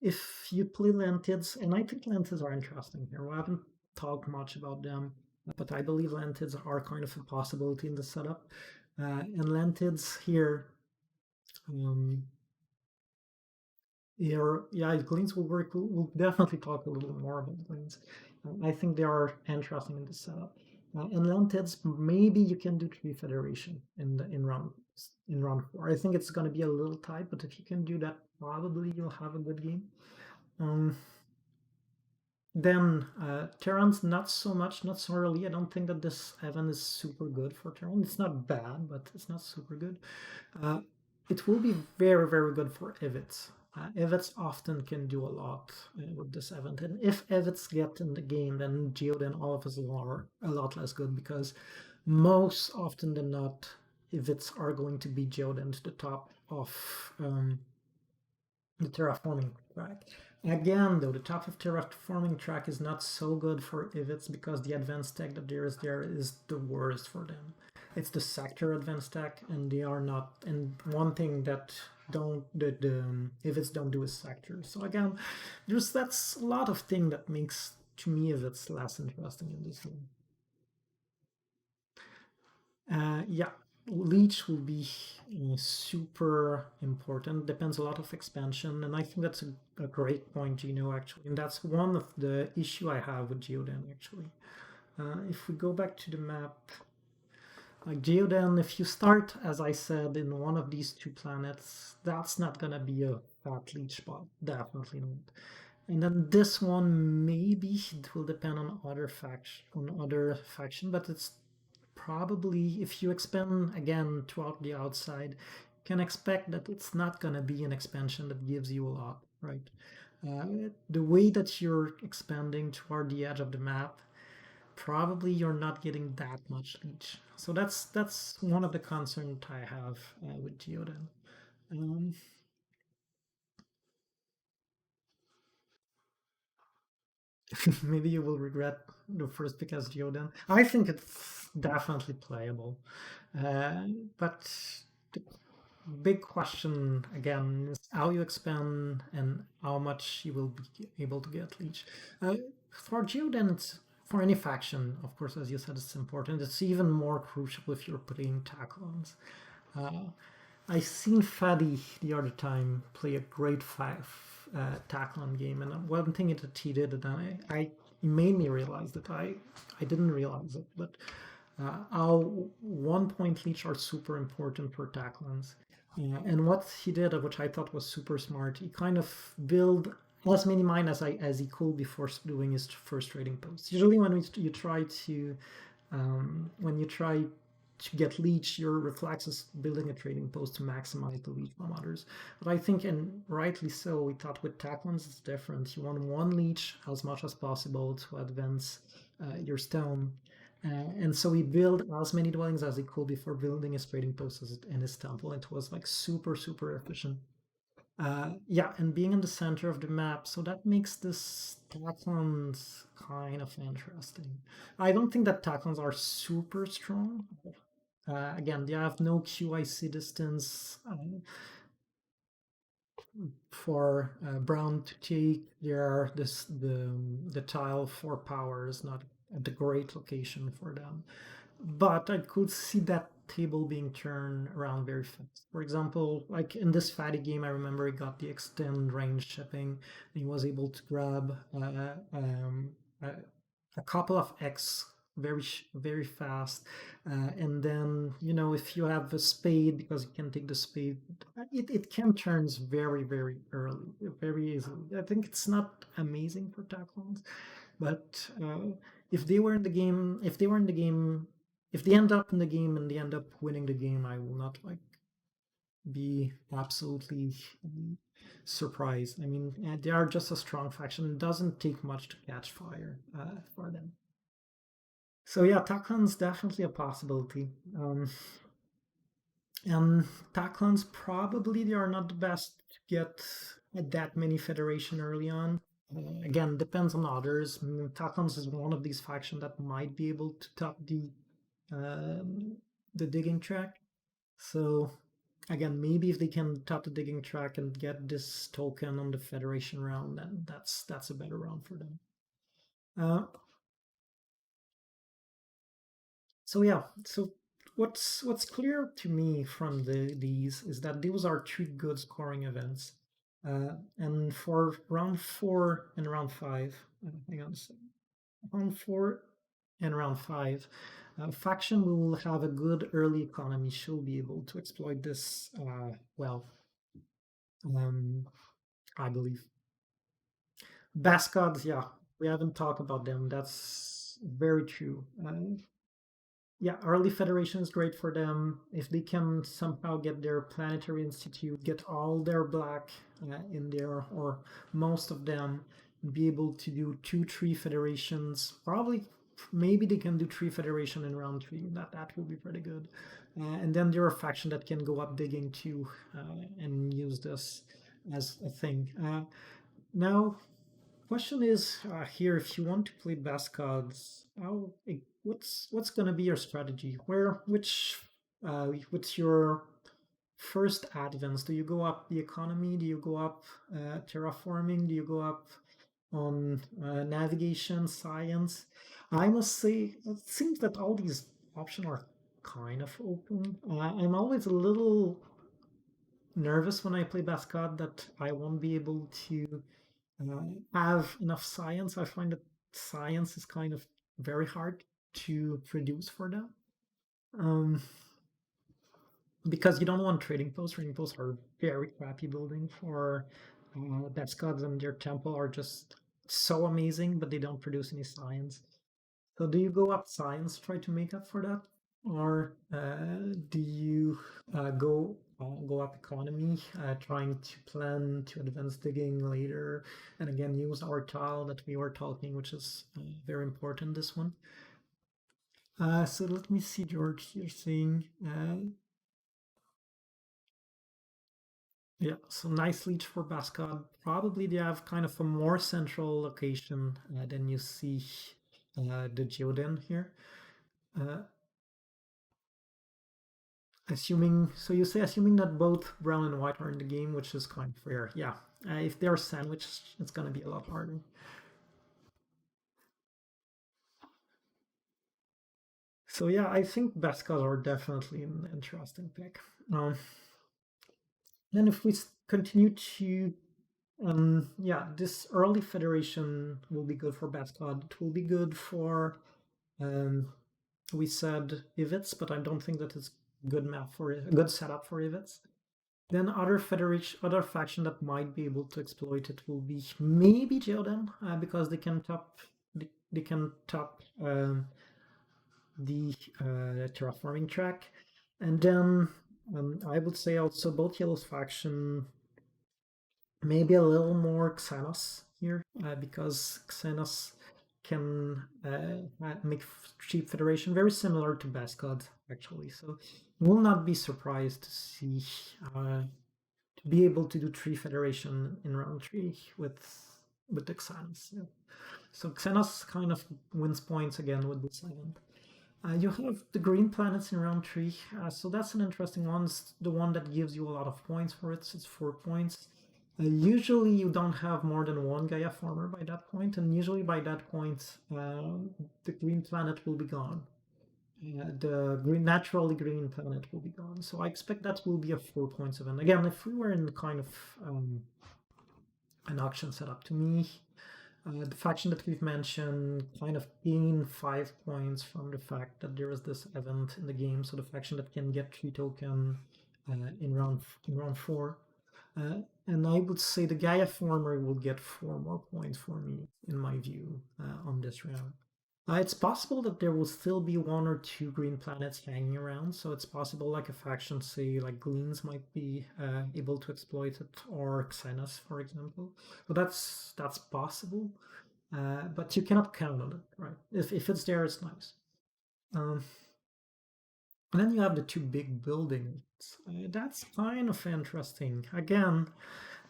S1: if you play Lantids, and I think Lantids are interesting here. We haven't talked much about them, but I believe Lantids are kind of a possibility in the setup. And Lantids here, um, yeah, Gleans will work. We'll definitely talk a little more about Gleans. I think they are interesting in this setup. And Lantids, maybe you can do 3 Federation in round 4. I think it's going to be a little tight, but if you can do that, probably you'll have a good game. Um, then Terran's not so much, not so early. I don't think that this event is super good for Terran. It's not bad, but it's not super good. Uh, it will be very, very good for Ivits. Ivits often can do a lot with this event. And if Ivits get in the game, then Geoden all of us are a lot less good because most often than not, Ivits are going to be Geoden to the top of the terraforming track. Again, though, the top of terraforming track is not so good for Ivits because the advanced tech that there is the worst for them. It's the sector advanced tech, and they are not. And one thing that don't the Ivits don't do is sector. So again, that's a lot of thing that makes to me Ivits less interesting in this game. Yeah, Leech will be super important. Depends a lot of expansion, and I think that's a great point, Gino, actually. And that's one of the issue I have with Geoden, actually. If we go back to the map, like Geoden, if you start, as I said, in one of these 2 planets, that's not gonna be a fat Leech spot. Definitely not. And then this one, maybe it will depend on other faction, but it's probably if you expand again throughout the outside, you can expect that it's not going to be an expansion that gives you a lot, right? The way that you're expanding toward the edge of the map, probably you're not getting that much leech. So that's one of the concerns I have with Geoden. Um, Maybe you will regret the first pick as Geoden. I think it's definitely playable, uh, but the big question again is how you expand and how much you will be able to get leech. For Geoden, it's for any faction, of course, as you said, it's important. It's even more crucial if you're putting tackle-ons. Uh, I seen Faddy the other time play a great tackle-on game, and one thing that he did, and I it made me realize that I didn't realize it, but how 1 point leech are super important for tackle-ons. And what he did, which I thought was super smart, he kind of built as many mine as he could before doing his first trading post. Usually, you try to when you try to get leech, your reflex is building a trading post to maximize the leech from others. But I think, and rightly so, we thought with Tacklins it's different. You want 1 leech as much as possible to advance your stone. And so he built as many dwellings as he could before building his trading post in his temple. It was like super, super efficient. Yeah, and being in the center of the map, so that makes this Tacklons kind of interesting. I don't think that Tacklons are super strong. Again, they have no QIC distance for brown to take. The tile for power is not at the great location for them. But I could see that table being turned around very fast. For example, like in this fatty game, I remember he got the extend range shipping. And he was able to grab a, a couple of X very fast. And then, if you have a spade, because you can take the spade, it can turns very early, very easily. I think it's not amazing for tackles, but if they were in the game, if they were in the game, if they end up in the game and they end up winning the game, I will not like be absolutely surprised. I mean, they are just a strong faction. It doesn't take much to catch fire for them. So yeah, Taklon's definitely a possibility. And Taklons probably they are not the best to get that many federation early on. Again, depends on others. Taklons is one of these factions that might be able to top the digging track. So again, maybe if they can top the digging track and get this token on the Federation round, then that's a better round for them. Uh, so yeah, so what's clear to me from these is that those are two good scoring events. And for round 4 and round 5, hang on a second. Round 4 and round 5, faction will have a good early economy. She'll be able to exploit this well. I believe. Bascods, yeah, we haven't talked about them. That's very true. Yeah, early Federation is great for them. If they can somehow get their Planetary Institute, get all their black in there, or most of them, be able to do 2, 3 federations. Probably, maybe they can do 3 federation in round 3. That will be pretty good. And then there are faction that can go up digging too and use this as a thing. Now, question is here: if you want to play best cards, what's gonna be your strategy? What's your first advance? Do you go up the economy? Do you go up terraforming? Do you go up on navigation, science? I must say, it seems that all these options are kind of open. I'm always a little nervous when I play best card that I won't be able to have enough science. I find that science is kind of very hard to produce for them. Um, because you don't want trading posts. Trading posts are very crappy building for death gods, and their temple are just so amazing, but they don't produce any science. So do you go up science, try to make up for that? Or do you go up economy, trying to plan to advance digging later, and again use our tile that we were talking, which is very important. This one. So let me see, George. You're saying, yeah. So nice leech for Bascod. Probably they have kind of a more central location than you see the Geoden here. Uh, Assuming, so you say assuming that both brown and white are in the game, which is kind of rare. Yeah, if they're sandwiched, it's gonna be a lot harder. So yeah, I think Bascas are definitely an interesting pick. Then if we continue to, yeah, this early federation will be good for Bascad. It will be good for, we said Ivits, but I don't think that it's good map for it, a good setup for Ivits. Then other federation, other faction that might be able to exploit it will be maybe Geodan, because they can top the terraforming track, and then I would say also both Yellow's faction, maybe a little more Xenos here, because Xenos can make cheap federation very similar to Bascod actually. So will not be surprised to see to be able to do 3 federation in round 3 with the Xenos. Yeah. So Xenos kind of wins points again with the 7. You have the green planets in round 3, so that's an interesting one. It's the one that gives you a lot of points for it. It's 4 points. Usually you don't have more than one Gaia farmer by that point, and usually by that point the green planet will be gone. The naturally green planet will be gone. So I expect that will be a 4 points event. Again, if we were in kind of an auction setup, to me, The faction that we've mentioned kind of gain 5 points from the fact that there is this event in the game. So the faction that can get 3 token in round 4. Uh, and I would say the Gaia Former will get 4 more points for me, in my view, on this round. It's possible that there will still be one or two green planets hanging around, so it's possible like a faction, say like Gleans, might be able to exploit it, or Xenos, for example. But that's possible. But you cannot count on it, right? If it's there, it's nice. Um, and then you have the two big buildings. That's kind of interesting. Again,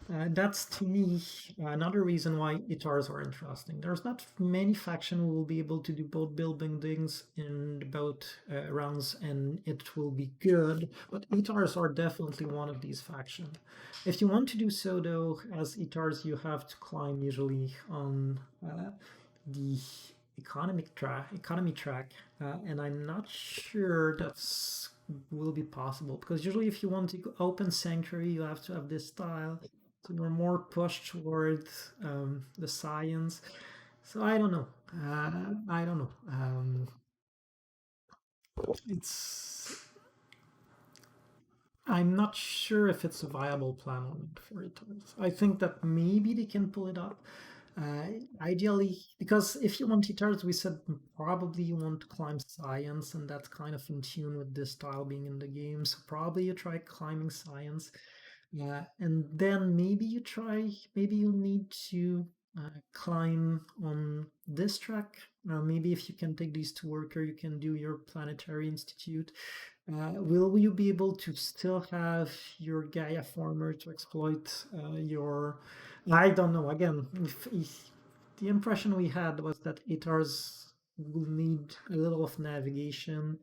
S1: that's to me another reason why ITARs are interesting. There's not many factions who will be able to do both buildings in both rounds, and it will be good. But ITARs are definitely one of these factions. If you want to do so, though, as ITARs, you have to climb usually on the economy track, and I'm not sure that's will be possible because usually if you want to open sanctuary, you have to have this style. So you're more pushed towards the science. So I don't know. I don't know. It's I'm not sure if it's a viable plan or not for it. I think that maybe they can pull it up. Ideally, because if you want guitars, we said probably you want to climb science, and that's kind of in tune with this style being in the game. So probably you try climbing science, and then maybe you need to climb on this track. Maybe if you can take these to worker, you can do your planetary institute. Will you be able to still have your Gaia former to exploit your? I don't know. Again, if the impression we had was that ATARs will need a little of navigation.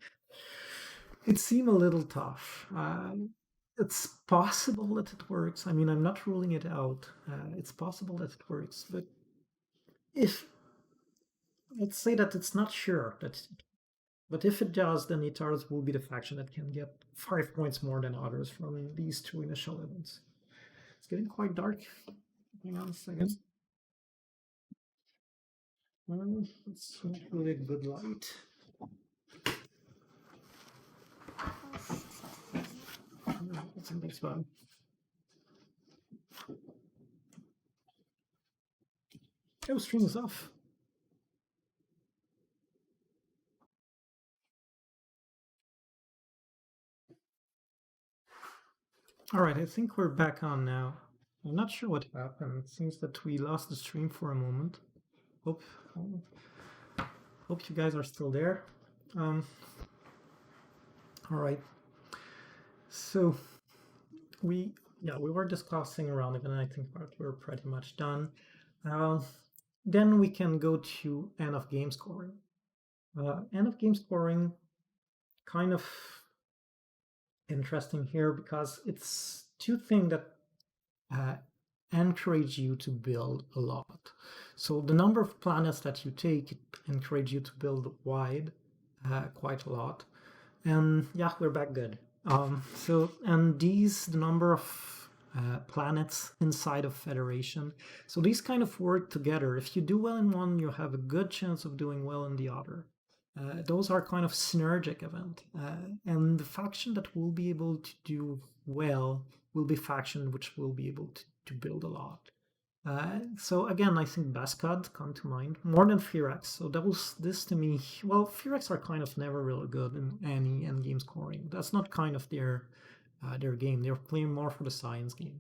S1: It seemed a little tough. It's possible that it works. I mean, I'm not ruling it out. It's possible that it works, but if let's say that it's not sure that but if it does, then Itars will be the faction that can get 5 points more than others from these two initial events. It's getting quite dark. Hang on a second. It's not really a good light. What's in this one? Oh, stream is off. All right, I think we're back on now. I'm not sure what happened. It seems that we lost the stream for a moment. Hope, hope you guys are still there. All right. So we we were discussing around it, and I think we're pretty much done. Uh, then we can go to end of game scoring. End of game scoring, kind of interesting here because it's two things that uh, encourage you to build a lot. So the number of planets that you take encourage you to build wide quite a lot. And yeah, we're back good. And the number of planets inside of Federation. So these kind of work together. If you do well in one, you have a good chance of doing well in the other. Those are kind of synergic event. And the faction that will be able to do well will be faction which will be able to build a lot. So again, I think Bascad come to mind more than Firax. So that was this to me. Well, Firax are kind of never really good in any end game scoring. That's not kind of their game. They're playing more for the science game.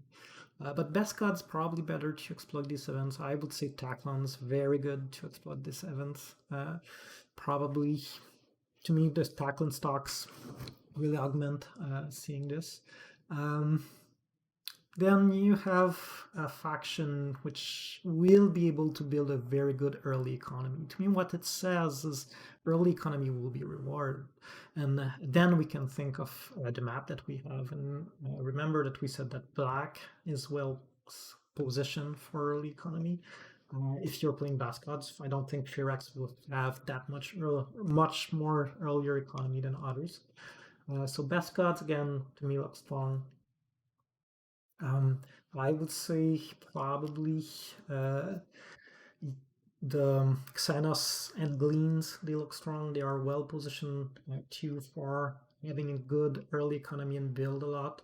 S1: But Bascad's probably better to exploit these events. I would say Taclon's very good to exploit these events. Probably to me, the Taclon stocks really augment seeing this. Um, then you have a faction which will be able to build a very good early economy. To me, what it says is early economy will be rewarded. And then we can think of the map that we have. And remember that we said that black is well positioned for early economy. If you're playing Bascods, I don't think Firax will have that much more earlier economy than others. So Bascods, again, to me, look strong. Um, I would say probably, uh, the Xenos and Gleans, they look strong. They are well positioned too for having a good early economy and build a lot.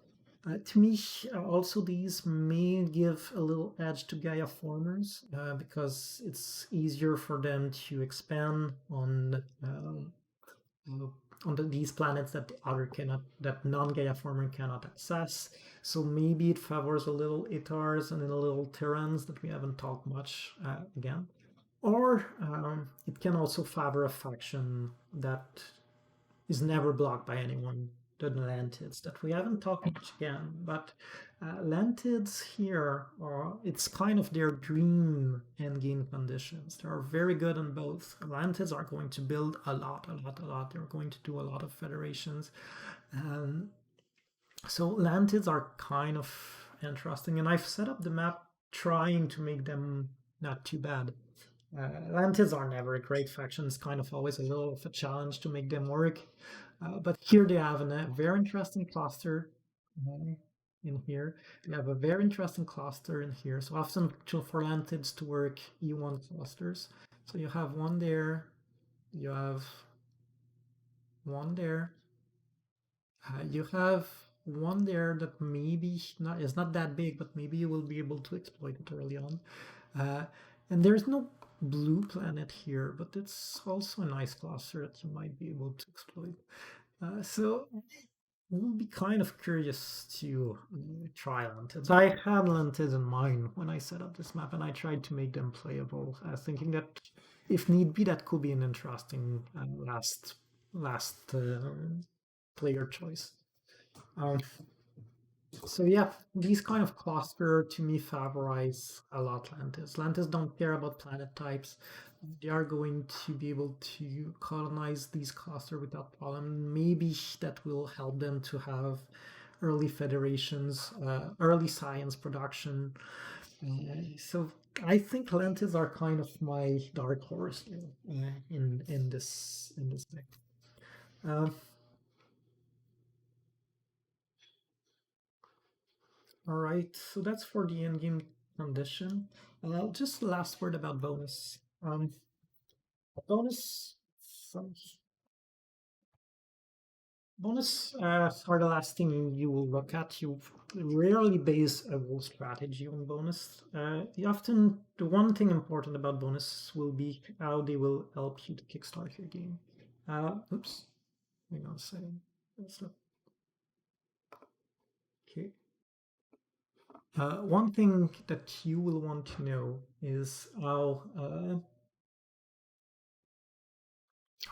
S1: To me, also these may give a little edge to Gaia formers because it's easier for them to expand uh, on these planets that the other cannot, that non-Gaia former cannot access. So maybe it favors a little Itars and a little Terrans that we haven't talked much again. Or it can also favor a faction that is never blocked by anyone, the Lantids, that we haven't talked much again. But Lantids here are, it's kind of their dream endgame conditions. They are very good on both. Lantids are going to build a lot, a lot, a lot. They're going to do a lot of federations. Um, so Lantids are kind of interesting, and I've set up the map trying to make them not too bad. Lantids are never a great faction. It's kind of always a little of a challenge to make them work. But here they have a very interesting cluster uh, in here. They have a very interesting cluster in here. So often for Lantids to work, you want clusters. So you have one there, you have one there, you have one there that maybe not is not that big, but maybe you will be able to exploit it early on. Uh, and there's no blue planet here, but it's also a nice cluster that you might be able to exploit. So it will be kind of curious to try Lantids. I had Lantids in mind when I set up this map, and I tried to make them playable, thinking that if need be, that could be an interesting last player choice. Um, so yeah, these kind of cluster to me favorize a lot Lantis. Lantis don't care about planet types. They are going to be able to colonize these cluster without problem. Maybe that will help them to have early federations, early science production. So I think Lantis are kind of my dark horse in this deck. Um, All right, so that's for the endgame condition. Just last word about bonus. Bonus, some bonus are the last thing you will look at. You rarely base a whole strategy on bonus. You often, the one thing important about bonus will be how they will help you to kickstart your game. Oops, hang on a second. That's not okay. One thing that you will want to know is how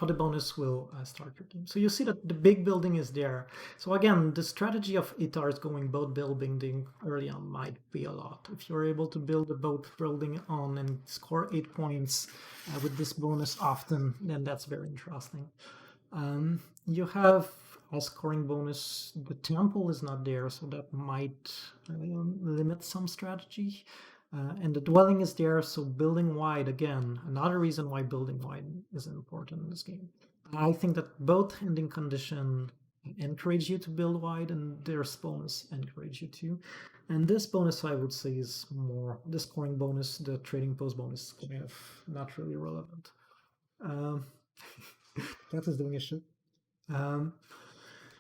S1: the bonus will start your game. So you see that the big building is there. So again, the strategy of ITARs going boat building early on might be a lot. If you're able to build a boat building on and score 8 points with this bonus often, then that's very interesting. You have a scoring bonus. The temple is not there, so that might limit some strategy. And the dwelling is there, so building wide, again, another reason why building wide is important in this game. I think that both ending condition encourage you to build wide, and their bonus encourage you to. And this bonus, I would say, is more the scoring bonus, the trading post bonus, kind of not really relevant. Um, that is doing a shit. Um,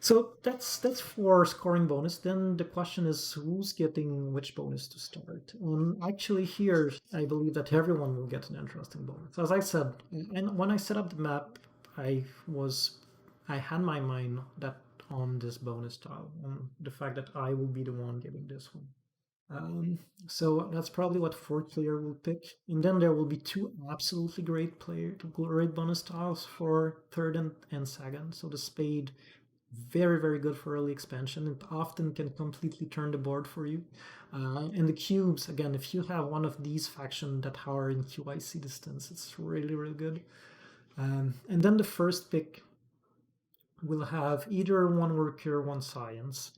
S1: so that's for scoring bonus. Then the question is who's getting which bonus to start. Actually, here I believe that everyone will get an interesting bonus. As I said, and when I set up the map, I had my mind that on this bonus tile, on the fact that I will be the one getting this one. Um, so that's probably what fourth player will pick. And then there will be two absolutely great bonus tiles for third and second. So the spade, very, very good for early expansion. It often can completely turn the board for you. And the cubes, again, if you have one of these factions that are in QIC distance, it's really, really good. And then the first pick will have either one worker, one science,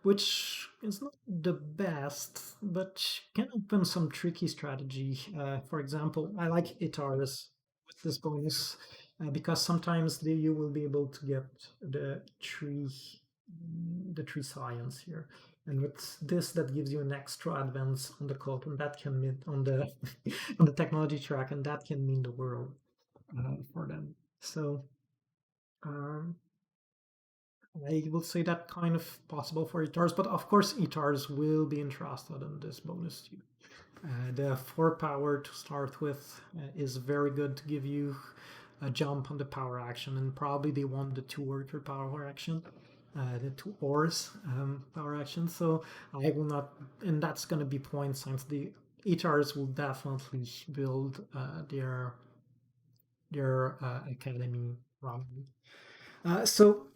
S1: which is not the best, but can open some tricky strategy. For example, I like Itaris with this bonus because sometimes you will be able to get the tree science here. And it's this that gives you an extra advance on the code, and that can mean on the on the technology track, and that can mean the world for them. So um, I will say that kind of possible for ETARs, but of course ETARs will be interested in this bonus too. The 4 power to start with is very good to give you a jump on the power action, and probably they want the 2 order power action, the 2 ores power action. So I will not, and that's going to be point since the ETARs will definitely build their academy around. So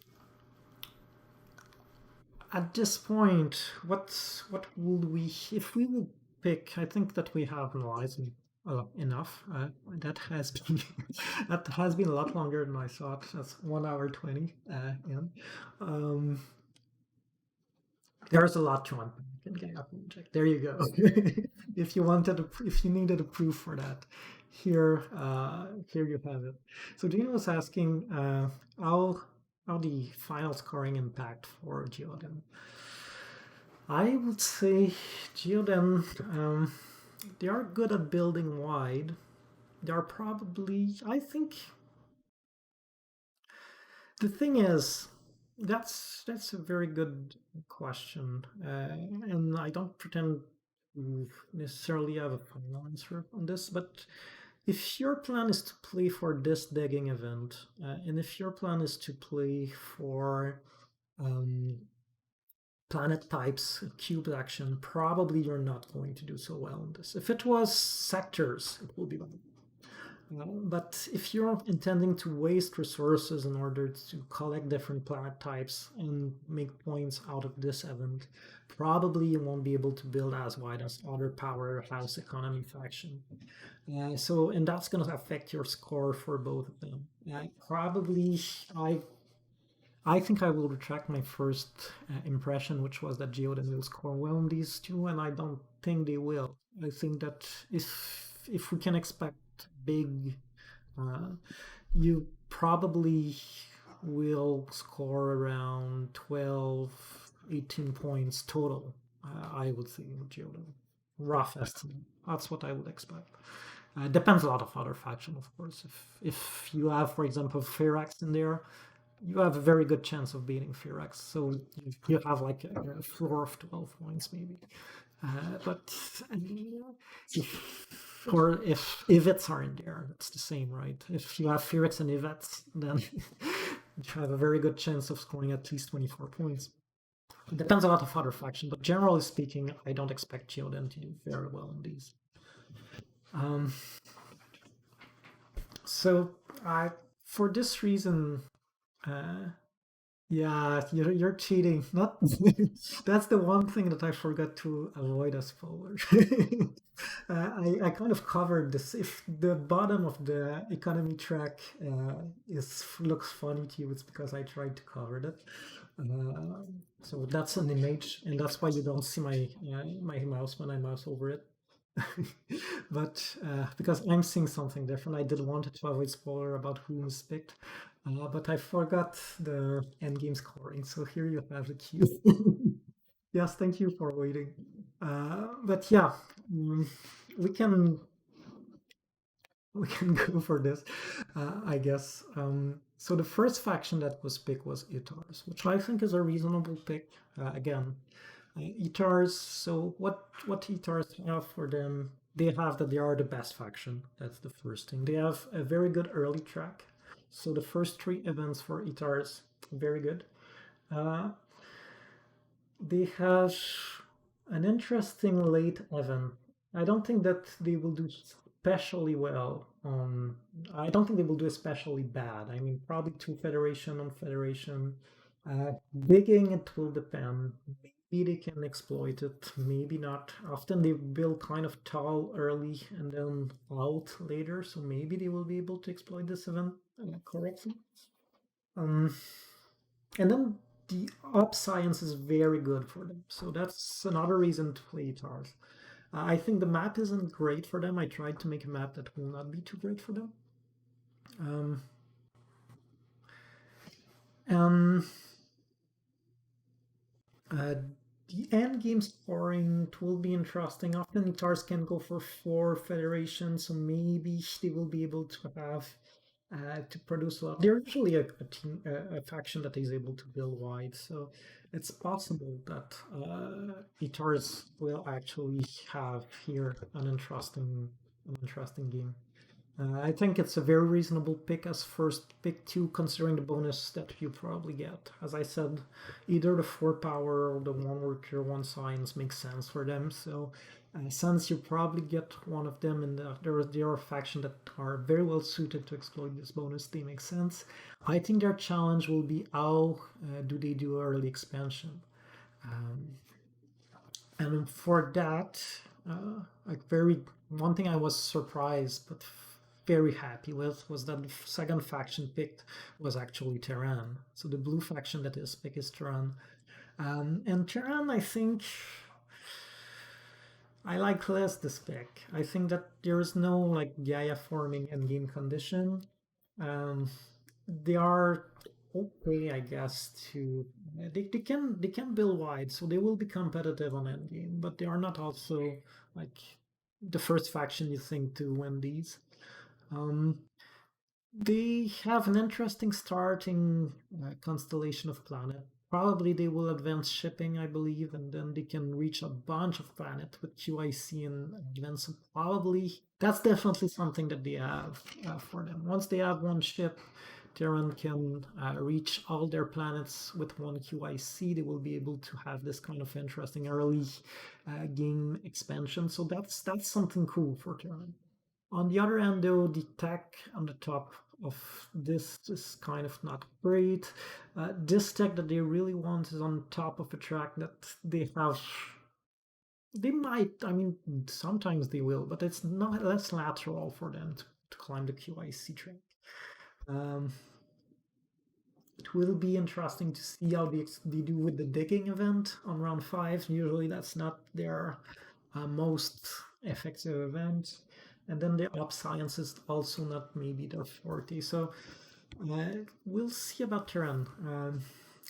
S1: at this point, what would we if we would pick? I think that we have analyzed enough. That has been that has been a lot longer than I thought. That's 1 hour 20 in. Um, there's a lot to unpack in Gaia Project. There you go. If you wanted, if you needed a proof for that, here you have it. So Gina was asking how the final scoring impact for Geoden. I would say Geoden, they are good at building wide. They are probably, I think, the thing is, that's a very good question, and I don't pretend to necessarily have a final answer on this. But if your plan is to play for this digging event, and if your plan is to play for um, planet types, cube action, probably you're not going to do so well in this. If it was sectors, it will be better. But if you're intending to waste resources in order to collect different planet types and make points out of this event, probably you won't be able to build as wide as other powerhouse economy faction. And that's going to affect your score for both of them. Probably, I I think I will retract my first impression, which was that Geoden will score well in these two, and I don't think they will. I think that if we can expect big, uh, you probably will score around 12, 18 points total. I would say in Geoden, rough estimate. That's what I would expect. Depends a lot of other faction, of course. If you have, for example, Firax in there, you have a very good chance of beating Firax. So you have like a floor of 12 points maybe. But or if Ivets are in there, it's the same, right? If you have Firax and Ivets, then you have a very good chance of scoring at least 24 points. It depends a lot of other faction, but generally speaking, I don't expect Geoden to do very well in these. Um, so I, for this reason, uh, yeah, you're cheating. Not that's the one thing that I forgot to avoid as spoiler. I kind of covered this. If the bottom of the economy track is looks funny to you, it's because I tried to cover it. So that's an image, and that's why you don't see my mouse when I mouse over it. But because I'm seeing something different, I did want to avoid spoiler about who was picked. But I forgot the endgame scoring, so here you have the cue. Yes, thank you for waiting. But yeah, mm, we can we can go for this, I guess. So the first faction that was picked was Itars, which I think is a reasonable pick. Again, Itars. So what Itars have for them? They have that they are the best faction. That's the first thing. They have a very good early track. So the first 3 events for Itars, very good. Uh, they have an interesting late event. I don't think that they will do especially well on. I don't think they will do especially bad. I mean, probably 2 Federation on Federation. Digging, it will depend. Maybe they can exploit it, maybe not. Often they build kind of tall early and then out later, so maybe they will be able to exploit this event correctly. Um, and then the op science is very good for them. So that's another reason to play Tars. I think the map isn't great for them. I tried to make a map that will not be too great for them. Um, um, uh, The end game scoring it will be interesting. Often guitars can go for four federations, so maybe they will be able to have to produce a lot. They're usually a team, a faction that is able to build wide, so it's possible that guitars will actually have here an interesting game. I think it's a very reasonable pick as first pick too, considering the bonus that you probably get. As I said, either the 4 power or the 1 worker, 1 science makes sense for them. So, since you probably get one of them, and there are a faction that are very well suited to exploit this bonus, they make sense. I think their challenge will be how do they do early expansion. Um, and for that, like very one thing I was surprised but very happy with was that the second faction picked was actually Terran. So the blue faction that is picked is Terran. And Terran, I think I like less this pick. I think that there is no like Gaia forming endgame condition. Um, they are okay, I guess. To they can build wide, so they will be competitive on endgame, but they are not also like the first faction you think to win these. Um, they have an interesting starting constellation of planet. Probably they will advance shipping, I believe, and then they can reach a bunch of planet with QIC and advance. So probably that's definitely something that they have for them. Once they have one ship, Terran can reach all their planets with one QIC. They will be able to have this kind of interesting early game expansion. So that's something cool for Terran. On the other hand, though, the tech on the top of this is kind of not great. This tech that they really want is on top of a track that they have. They might, I mean, sometimes they will, but it's not less lateral for them to climb the QIC track. Um, it will be interesting to see how they do with the digging event on round 5. Usually that's not their most effective event. And then the op science is also not maybe their forte. So we'll see about Terran.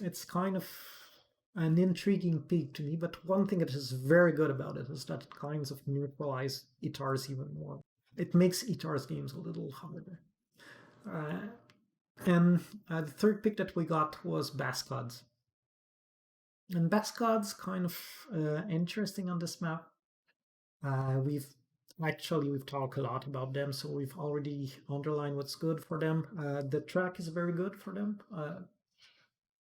S1: It's kind of an intriguing peak to me, but one thing that is very good about it is that it kinds of neutralizes Itar's even more. It makes Itar's games a little harder. Uh, and the third pick that we got was Bascods. And Bascods kind of interesting on this map. We've talked a lot about them, so we've already underlined what's good for them. The track is very good for them.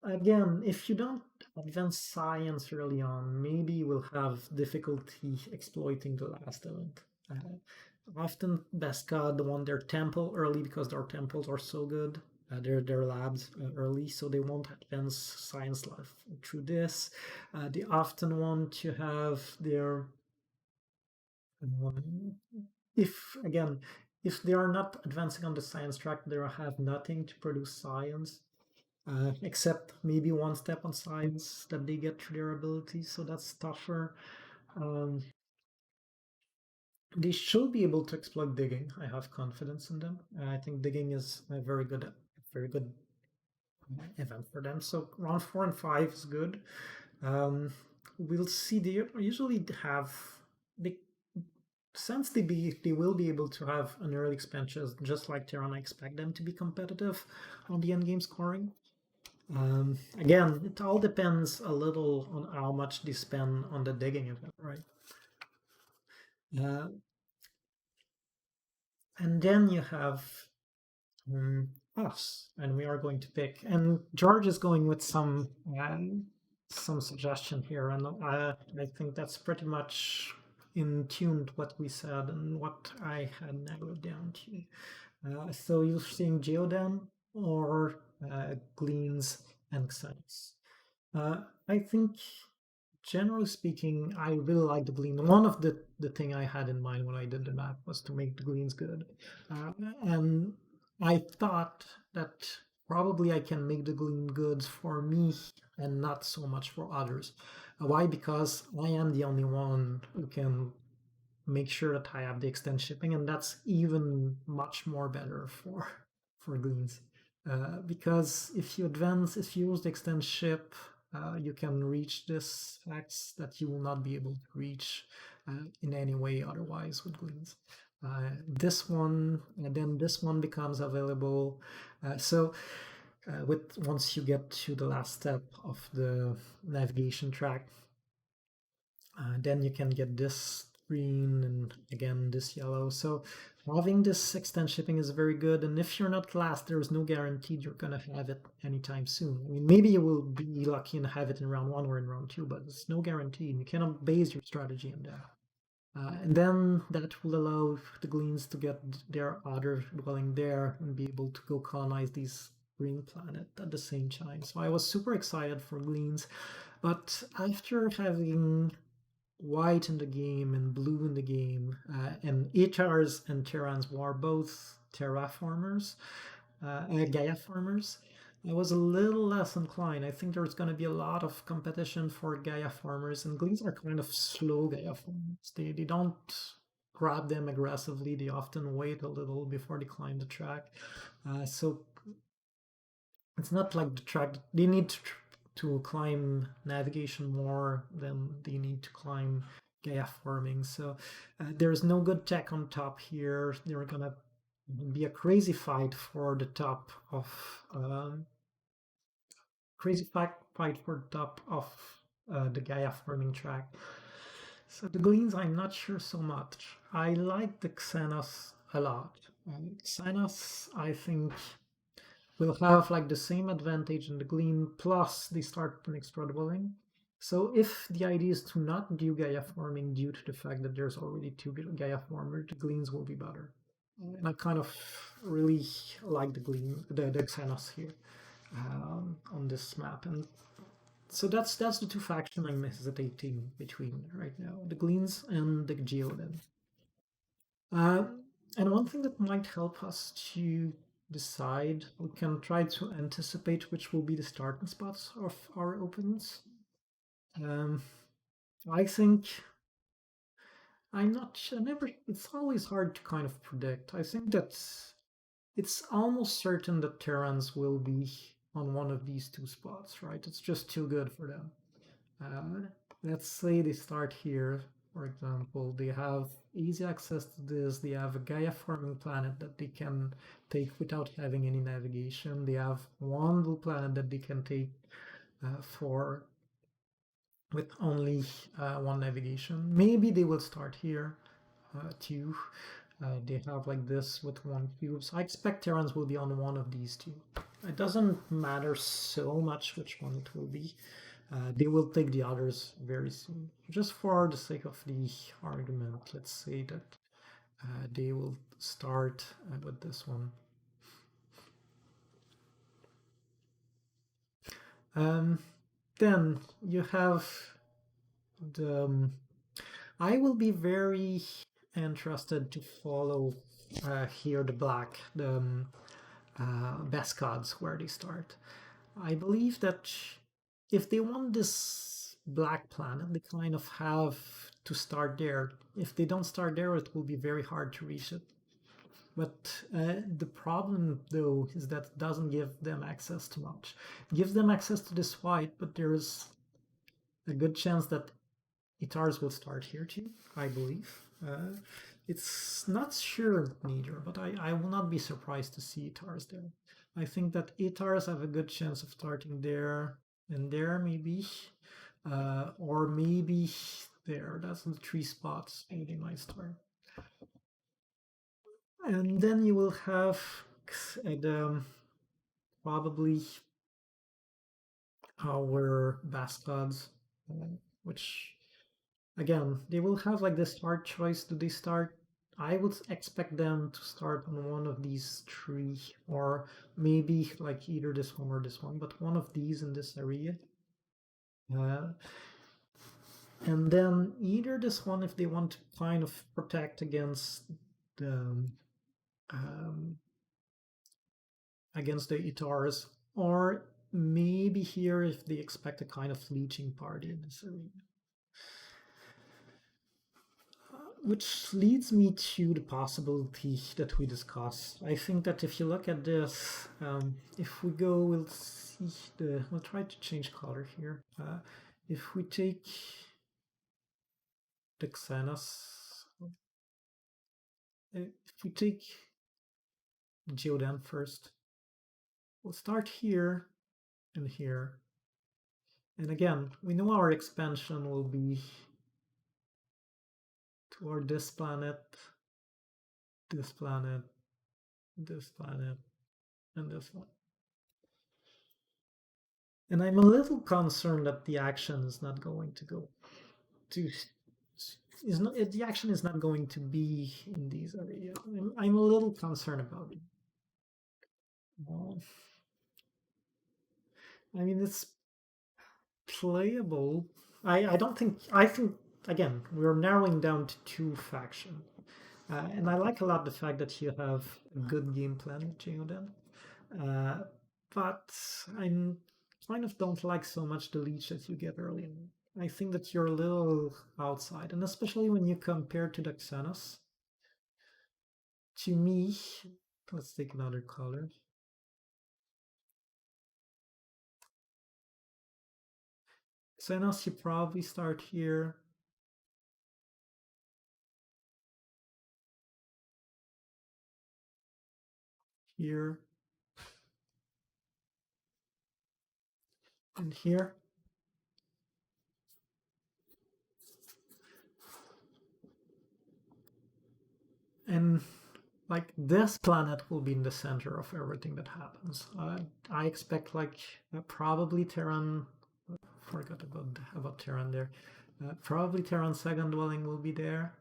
S1: Again, if you don't advance science early on, maybe you will have difficulty exploiting the last event. Often Beskad want their temple early because their temples are so good. Their labs early, so they won't advance science life through this. They often want to have their um, if again, if they are not advancing on the science track, they have nothing to produce science, except maybe one step on science that they get through their abilities. So that's tougher. Um, they should be able to exploit digging. I have confidence in them. I think digging is a very good event for them. So round 4 and 5 is good. Um, we'll see. They usually have they since they will be able to have an early expansion just like Terran, I expect them to be competitive on the end game scoring. Again, it all depends a little on how much they spend on the digging event, right? Uh, and then you have um, us, and we are going to pick. And George is going with some suggestion here, and I think that's pretty much in tune to what we said and what I had narrowed down to. So you're seeing Geodan or Gleans and Xenos. I think, generally speaking, I really like the Glean. One of the thing I had in mind when I did the map was to make the Gleans good. And I thought that probably I can make the Glean goods for me and not so much for others. Why? Because I am the only one who can make sure that I have the extend shipping, and that's even much more better for Gleans. Because if you use the extend ship, you can reach this axe that you will not be able to reach in any way otherwise with gleans. This one, and then this one becomes available. With once you get to the last step of the navigation track, then you can get this green and again this yellow. So having this extend shipping is very good. And if you're not last, there is no guaranteed you're gonna have it anytime soon. I mean, maybe you will be lucky and have it in round one or in round two, but it's no guarantee. You cannot base your strategy on that. And then that will allow the Gleans to get their other dwelling there and be able to go colonize these green planet at the same time. So I was super excited for Gleans, but after having white in the game and blue in the game, and Itars and Terrans were both terraformers, Gaia farmers, I was a little less inclined. I think there's going to be a lot of competition for Gaia farmers, and Gleans are kind of slow Gaia farmers. They don't grab them aggressively. They often wait a little before they climb the track. So it's not like the track. They need to climb navigation more than they need to climb Gaia farming. So there's no good tech on top here. They're gonna be a crazy fight for the top of fight for the top of the Gaia farming track. So the Gleans, I'm not sure so much. I like the Xenos a lot. Xenos, I think, will have like the same advantage in the Glean, plus they start an extra dwelling. So if the idea is to not do Gaia farming due to the fact that there's already two Gaia farmers, the Gleans will be better. And I kind of really like the Xenos here on this map. And so that's the two factions I'm hesitating between right now: the Gleans and the Geoden. Uh, and one thing that might help us to decide, we can try to anticipate which will be the starting spots of our opponents. Um, I think I'm not. I never. It's always hard to kind of predict. I think that it's almost certain that Terrans will be on one of these two spots, right? It's just too good for them. Uh, let's say they start here, for example. They have easy access to this. They have a Gaia farming planet that they can take without having any navigation. They have one blue planet that they can take for with only one navigation. Maybe they will start here too. They have like this with one cube. So I expect Terrans will be on one of these two. It doesn't matter so much which one it will be. They will take the others very soon. Just for the sake of the argument, let's say that they will start with this one. Um, then you have the. I will be very interested to follow here the black, the best gods where they start. I believe that if they want this black planet, they kind of have to start there. If they don't start there, it will be very hard to reach it. But the problem, though, is that it doesn't give them access to much. It gives them access to this white, but there is a good chance that Itars will start here too, I believe. It's not sure neither, but I will not be surprised to see Itars there. I think that Itars have a good chance of starting there and there, maybe. Or maybe there. That's the three spots where they might start. And then you will have probably our Bastards, which again, they will have like this hard choice. Do they start? I would expect them to start on one of these three, or maybe like either this one or this one, but one of these in this area. Uh, and then either this one if they want to kind of protect against the um, against the Itars, or maybe here if they expect a kind of leeching party in this arena. which leads me to the possibility that we discuss. I think that if you look at this, if we go, we'll see we'll try to change color here. If we take the Xenos, if we take Geodan first, we'll start here and here. And again, we know our expansion will be toward this planet, this planet, this planet, and this one. And I'm a little concerned that the action is not going to go to is not the action is not going to be in these areas. I'm a little concerned about it. Uh, I mean, it's playable. I don't think I think again we're narrowing down to two factions, and I like a lot the fact that you have a good game plan with Geodan. Uh, but I'm kind of don't like so much the leech that you get early on. I think that you're a little outside, and especially when you compare to the Xenos. To me, let's take another color. Xenos, you probably start here, here, and here. And like this planet will be in the center of everything that happens. I expect like probably Terran. Forgot about Terran there. Probably Terran second dwelling will be there.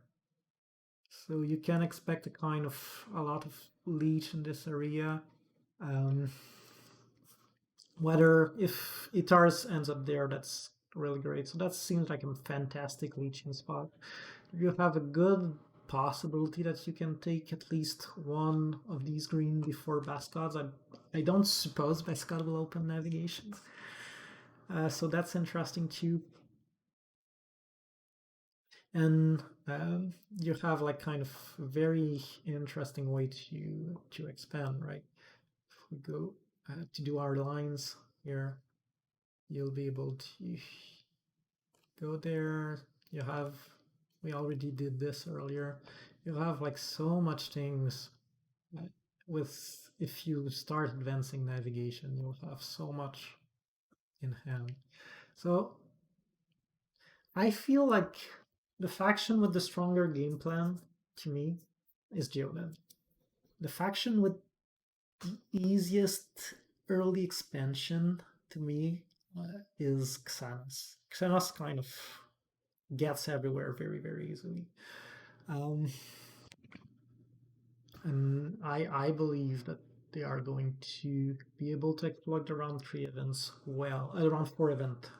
S1: So you can expect a lot of leech in this area. Um, Whether if Itars ends up there, that's really great. So that seems like a fantastic leeching spot. You have a good possibility that you can take at least one of these green before Bascods. I don't suppose Bascod will open navigation. So that's interesting too. And you have like kind of a very interesting way to expand, right? If we go to do our lines here, you'll be able to go there. You have, we already did this earlier. You have like so much things with, if you start advancing navigation, you'll have so much in hand. So I feel like the faction with the stronger game plan to me is Geodan. The faction with the easiest early expansion to me is Xenos. Xenos kind of gets everywhere very, very easily. Um, and I believe that they are going to be able to exploit the round 3 events well, round 4 event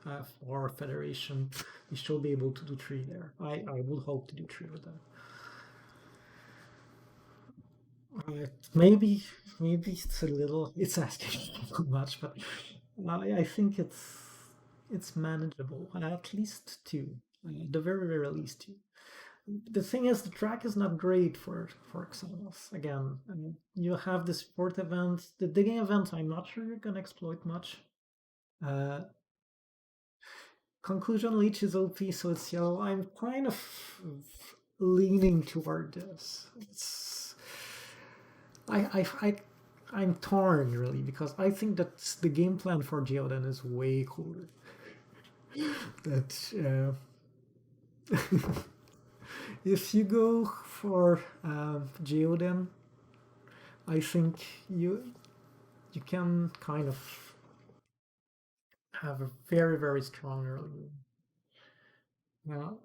S1: for Federation. We should be able to do 3 there. I would hope to do 3 with them. Maybe it's a little, it's asking too much, but I think it's manageable. At least 2, the very, very least 2. The thing is, the track is not great for Xenos. Again, I mean, you have the sport event, the digging event. I'm not sure you're gonna exploit much. Uh, Conclusion Leech is OP, so it's yellow. I'm kind of leaning toward this. It's I'm torn really because I think that the game plan for Geodan is way cooler. That if you go for Geodan, I think you can kind of have a very, very strong early game. Now,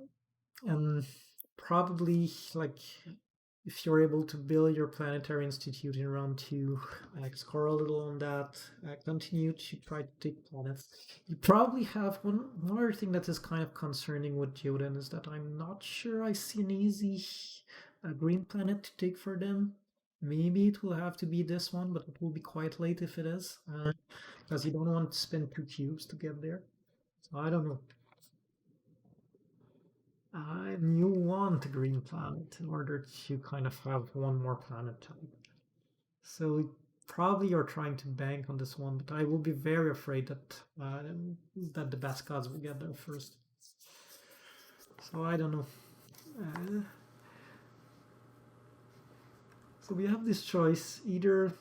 S1: and probably like if you're able to build your planetary institute in round 2, score a little on that, continue to try to take planets. You probably have one other thing that is kind of concerning with Geodan is that I'm not sure I see an easy green planet to take for them. Maybe it will have to be this one, but it will be quite late if it is, because you don't want to spend 2 cubes to get there. So I don't know. And you want a green planet in order to kind of have one more planet type. So probably you're trying to bank on this one, but I will be very afraid that the best gods will get there first. So I don't know. Uh, so we have this choice: either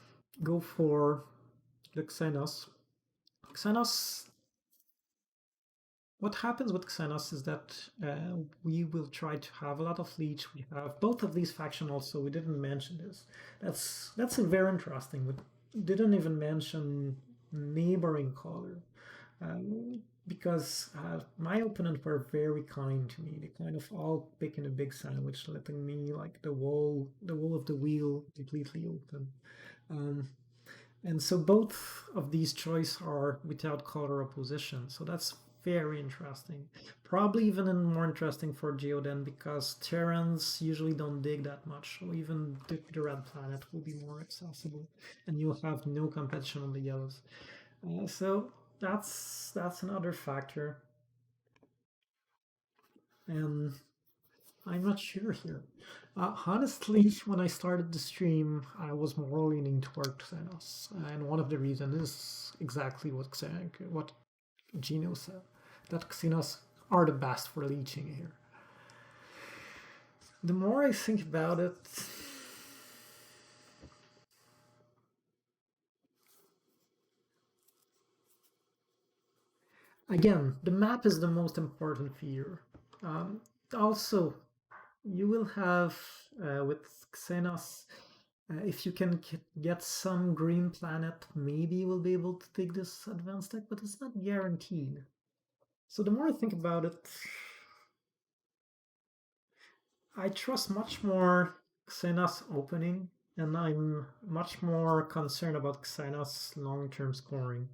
S1: go for the Xenos. Xenos. What happens with Xenos is that we will try to have a lot of leech. We have both of these factions also. We didn't mention this. That's very interesting. We didn't even mention neighboring color. Because my opponent were very kind to me. They kind of all picking a big sandwich, letting me like the wall of the wheel completely open. Um, and so both of these choices are without color opposition. So that's very interesting. Probably even more interesting for Geoden because Terrans usually don't dig that much. So even the red planet will be more accessible, and you'll have no competition on the yellows. So that's another factor, and I'm not sure here. Honestly, when I started the stream, I was more leaning toward Xenos, and one of the reasons is exactly what Gino said, that Xenos are the best for leeching here. The more I think about it, again, the map is the most important feature. Um, Also, you will have with Xenos, if you can get some green planet, maybe you will be able to take this advanced deck, but it's not guaranteed. So the more I think about it, I trust much more Xenos opening, and I'm much more concerned about Xenos long-term scoring.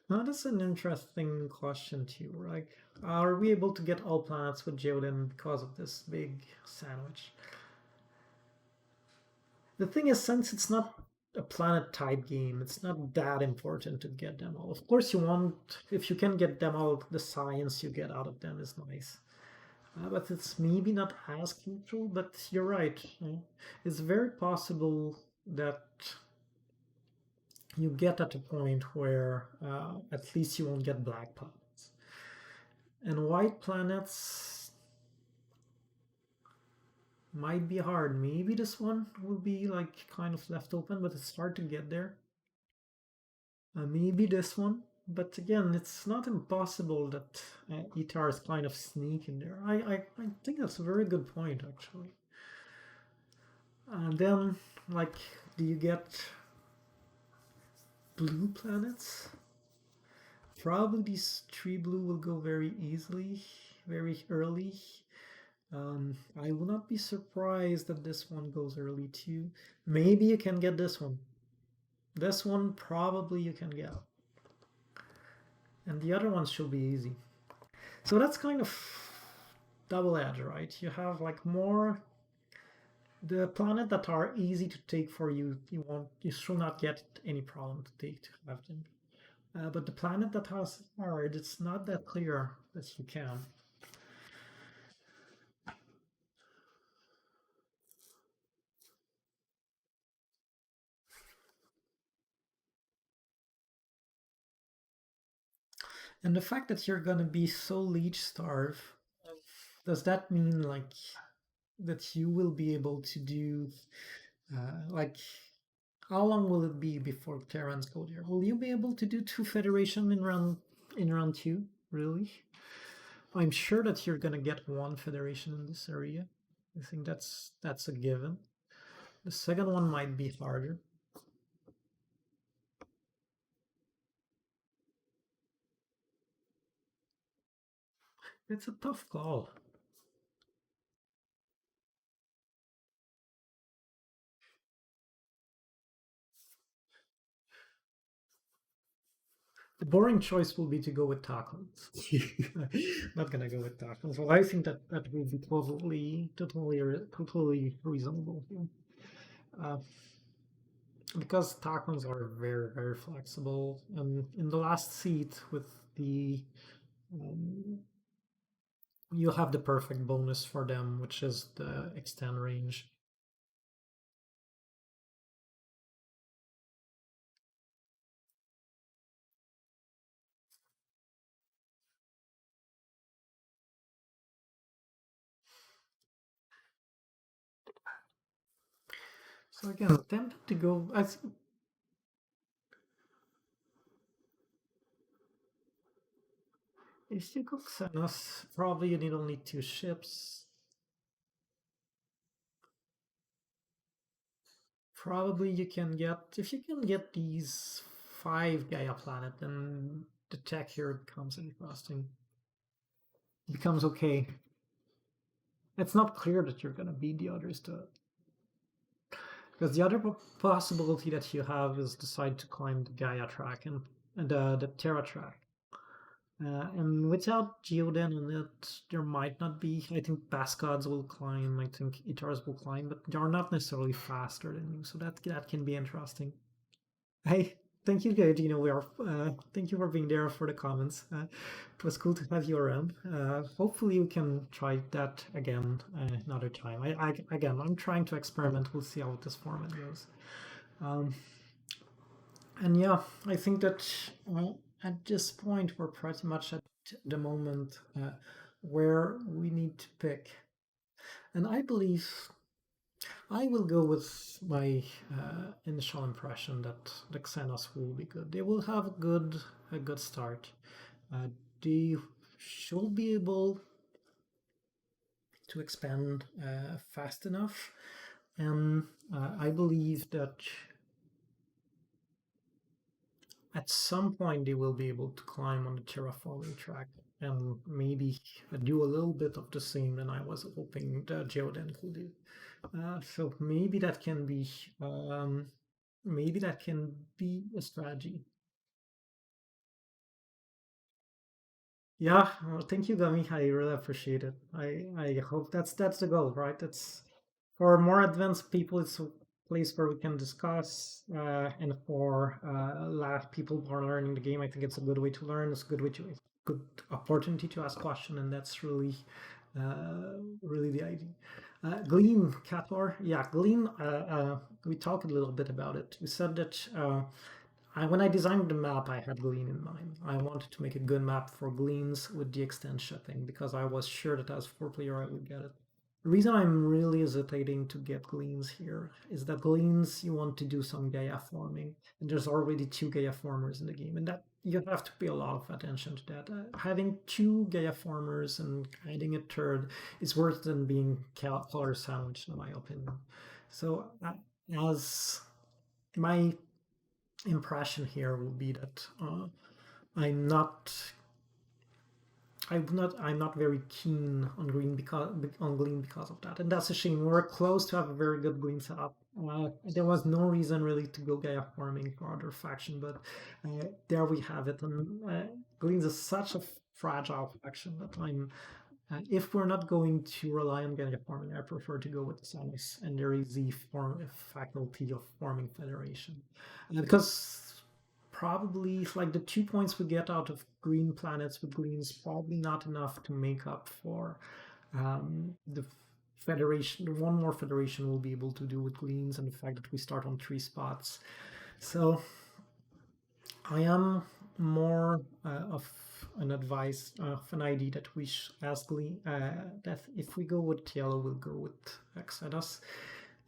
S1: Now, that's an interesting question too, right? Are we able to get all planets with Geoden because of this big sandwich? The thing is, since it's not a planet type game, it's not that important to get them all. Of course, you want, if you can get them all, the science you get out of them is nice. But it's maybe not as crucial, but you're right. It's very possible that you get at a point where at least you won't get black planets. And white planets might be hard. Maybe this one will be like kind of left open, but it's hard to get there. Maybe this one, but again, it's not impossible that Itar is kind of sneaking there. I think that's a very good point, actually. And then, like, do you get blue planets? Probably these three blue will go very easily, very early. I will not be surprised that this one goes early too. Maybe you can get this one. This one probably you can get. And the other ones should be easy. So that's kind of double edge, right? You have like more the planet that are easy to take for you. You should not get any problem to take to have them. But the planet that has hard, it's not that clear that you can. And the fact that you're gonna be so leech starved, does that mean like that you will be able to do like how long will it be before Terrans go there? Will you be able to do two Federation in round two? Really? I'm sure that you're gonna get one Federation in this area. I think that's a given. The second one might be harder. It's a tough call. The boring choice will be to go with tacos. Not gonna go with tacos. Well, I think that will be totally reasonable here. Uh, because tacos are very flexible. And in the last seat with the um, you'll have the perfect bonus for them, which is the extend range. So again, tempted to go. If you go Xenos, probably you need only two ships. Probably you can get, if you can get these five Gaia planet, then the tech here becomes interesting. Becomes okay. It's not clear that you're gonna beat the others to it. Because the other possibility that you have is decide to climb the Gaia track and the Terra track. And without Geodan on it, there might not be. I think Bascods will climb. I think Itars will climb, but they are not necessarily faster than you, so that can be interesting. Hey, thank you, good. We are. Thank you for being there for the comments. It was cool to have you around. Hopefully, we can try that again another time. Again, I'm trying to experiment. We'll see how this format goes. Um, and yeah, I think that at this point we're pretty much at the moment where we need to pick. And I believe I will go with my initial impression that the Xenos will be good. They will have a good start. Uh, they should be able to expand fast enough, and I believe that at some point they will be able to climb on the terraforming track and maybe do a little bit of the same than I was hoping the Geodan could do. So um, maybe that can be a strategy. Yeah, well, thank you, Gummy. I really appreciate it. I hope that's the goal, right? It's for more advanced people. It's a place where we can discuss, and for people who are learning the game, I think it's a good way to learn. It's a good opportunity to ask question, and that's really the idea. Glean, Cator, yeah, Glean. We talked a little bit about it. You said that. When I designed the map, I had Glean in mind. I wanted to make a good map for Gleans with the extend shipping because I was sure that as 4 player I would get it. The reason I'm really hesitating to get Gleans here is that Gleans you want to do some Gaia forming, and there's already two Gaia formers in the game, and that you have to pay a lot of attention to that. Having two Gaia formers and hiding a third is worse than being color sandwiched, in my opinion. So, as my impression here will be that I'm not I'm not very keen on Glean because of that, and that's a shame. We were close to have a very good Glean setup. There was no reason really to go Gaia farming for other faction, but there we have it. And Glean's is such a fragile faction that if we're not going to rely on Gaia farming, I prefer to go with Samus and their easy faculty of forming Federation, because probably like the 2 points we get out of green planets with greens probably not enough to make up for the federation. The one more federation will be able to do with greens, and the fact that we start on 3 spots. So I am more of an idea that we ask that if we go with yellow, we'll go with Exodus,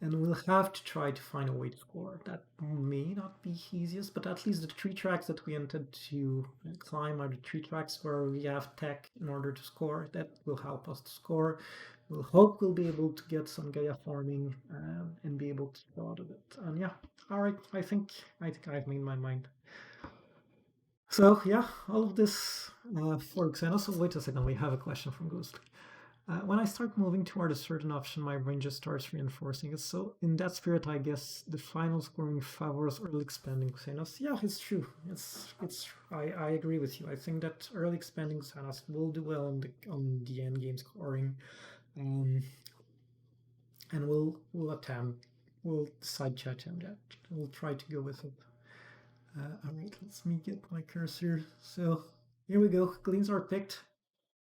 S1: and we'll have to try to find a way to score. That may not be easiest, but at least the 3 tracks that we intend to climb are the 3 tracks where we have tech in order to score. That will help us to score. We'll hope we'll be able to get some Gaia farming and be able to go out of it. And yeah, all right. I think I've made my mind. So yeah, all of this for Xenos. So wait a second, we have a question from Ghost. When I start moving toward a certain option, my brain just starts reinforcing it. So in that spirit, I guess the final scoring favors early expanding Xenos. Yeah, it's true. I agree with you. I think that early expanding Xenos will do well on the end game scoring, um, and we'll decide to attempt that. We'll try to go with it. All right, let me get my cursor. So Here we go. Gleans are picked.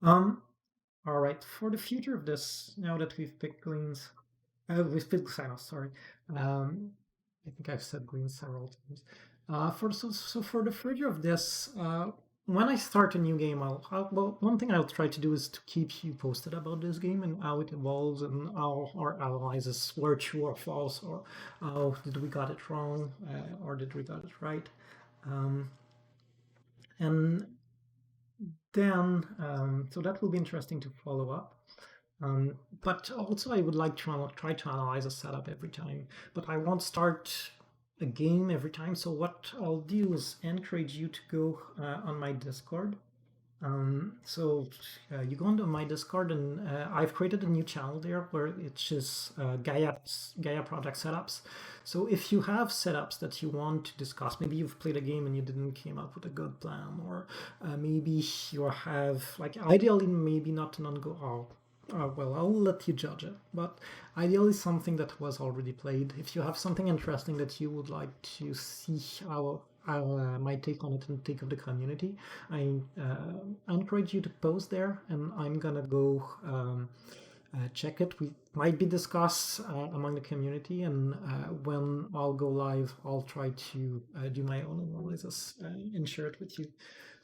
S1: Um, all right. For the future of this, now that we've picked Gleans, we've picked Xynos, sorry. Um, I think I've said Gleans several times. So for the future of this, when I start a new game, well, one thing I'll try to do is to keep you posted about this game and how it evolves and how our analyzes were true or false, or how did we got it wrong, or did we got it right. Um, and then, so that will be interesting to follow up. But also, I would like to try to analyze a setup every time. But I won't start a game every time. So what I'll do is encourage you to go on my Discord. So you go onto my Discord, and I've created a new channel there where it's just Gaia project setups. So if you have setups that you want to discuss, maybe you've played a game and you didn't came up with a good plan, or maybe you have like ideally maybe not an ongoing. Well, I'll let you judge it, but ideally something that was already played. If you have something interesting that you would like to see my take on it and take of the community, I encourage you to post there, and I'm gonna go check it. We might be discussed among the community, and when I'll go live, I'll try to do my own analysis and share it with you.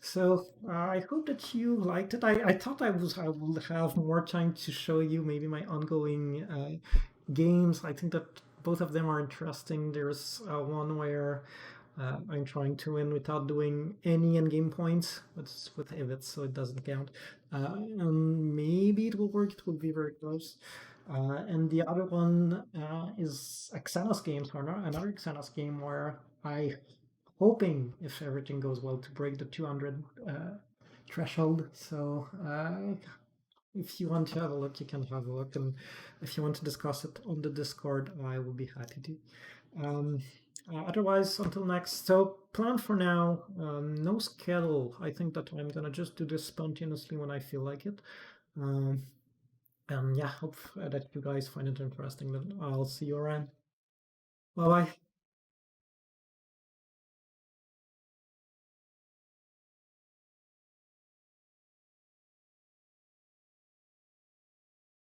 S1: So I hope that you liked it. I thought I would have more time to show you maybe my ongoing games. I think that both of them are interesting. There's one where I'm trying to win without doing any endgame points, but it's with Ivets, so it doesn't count. And maybe it will work. It will be very close. And the other one is a Xenos game, so another Xenos game where I hoping, if everything goes well, to break the 200 threshold. So if you want to have a look, you can have a look, and if you want to discuss it on the Discord, I will be happy to. Um, Otherwise, until next. So, plan for now. No schedule. I think that I'm gonna just do this spontaneously when I feel like it. Um, and yeah, hope that you guys find it interesting. Then I'll see you around. Bye bye.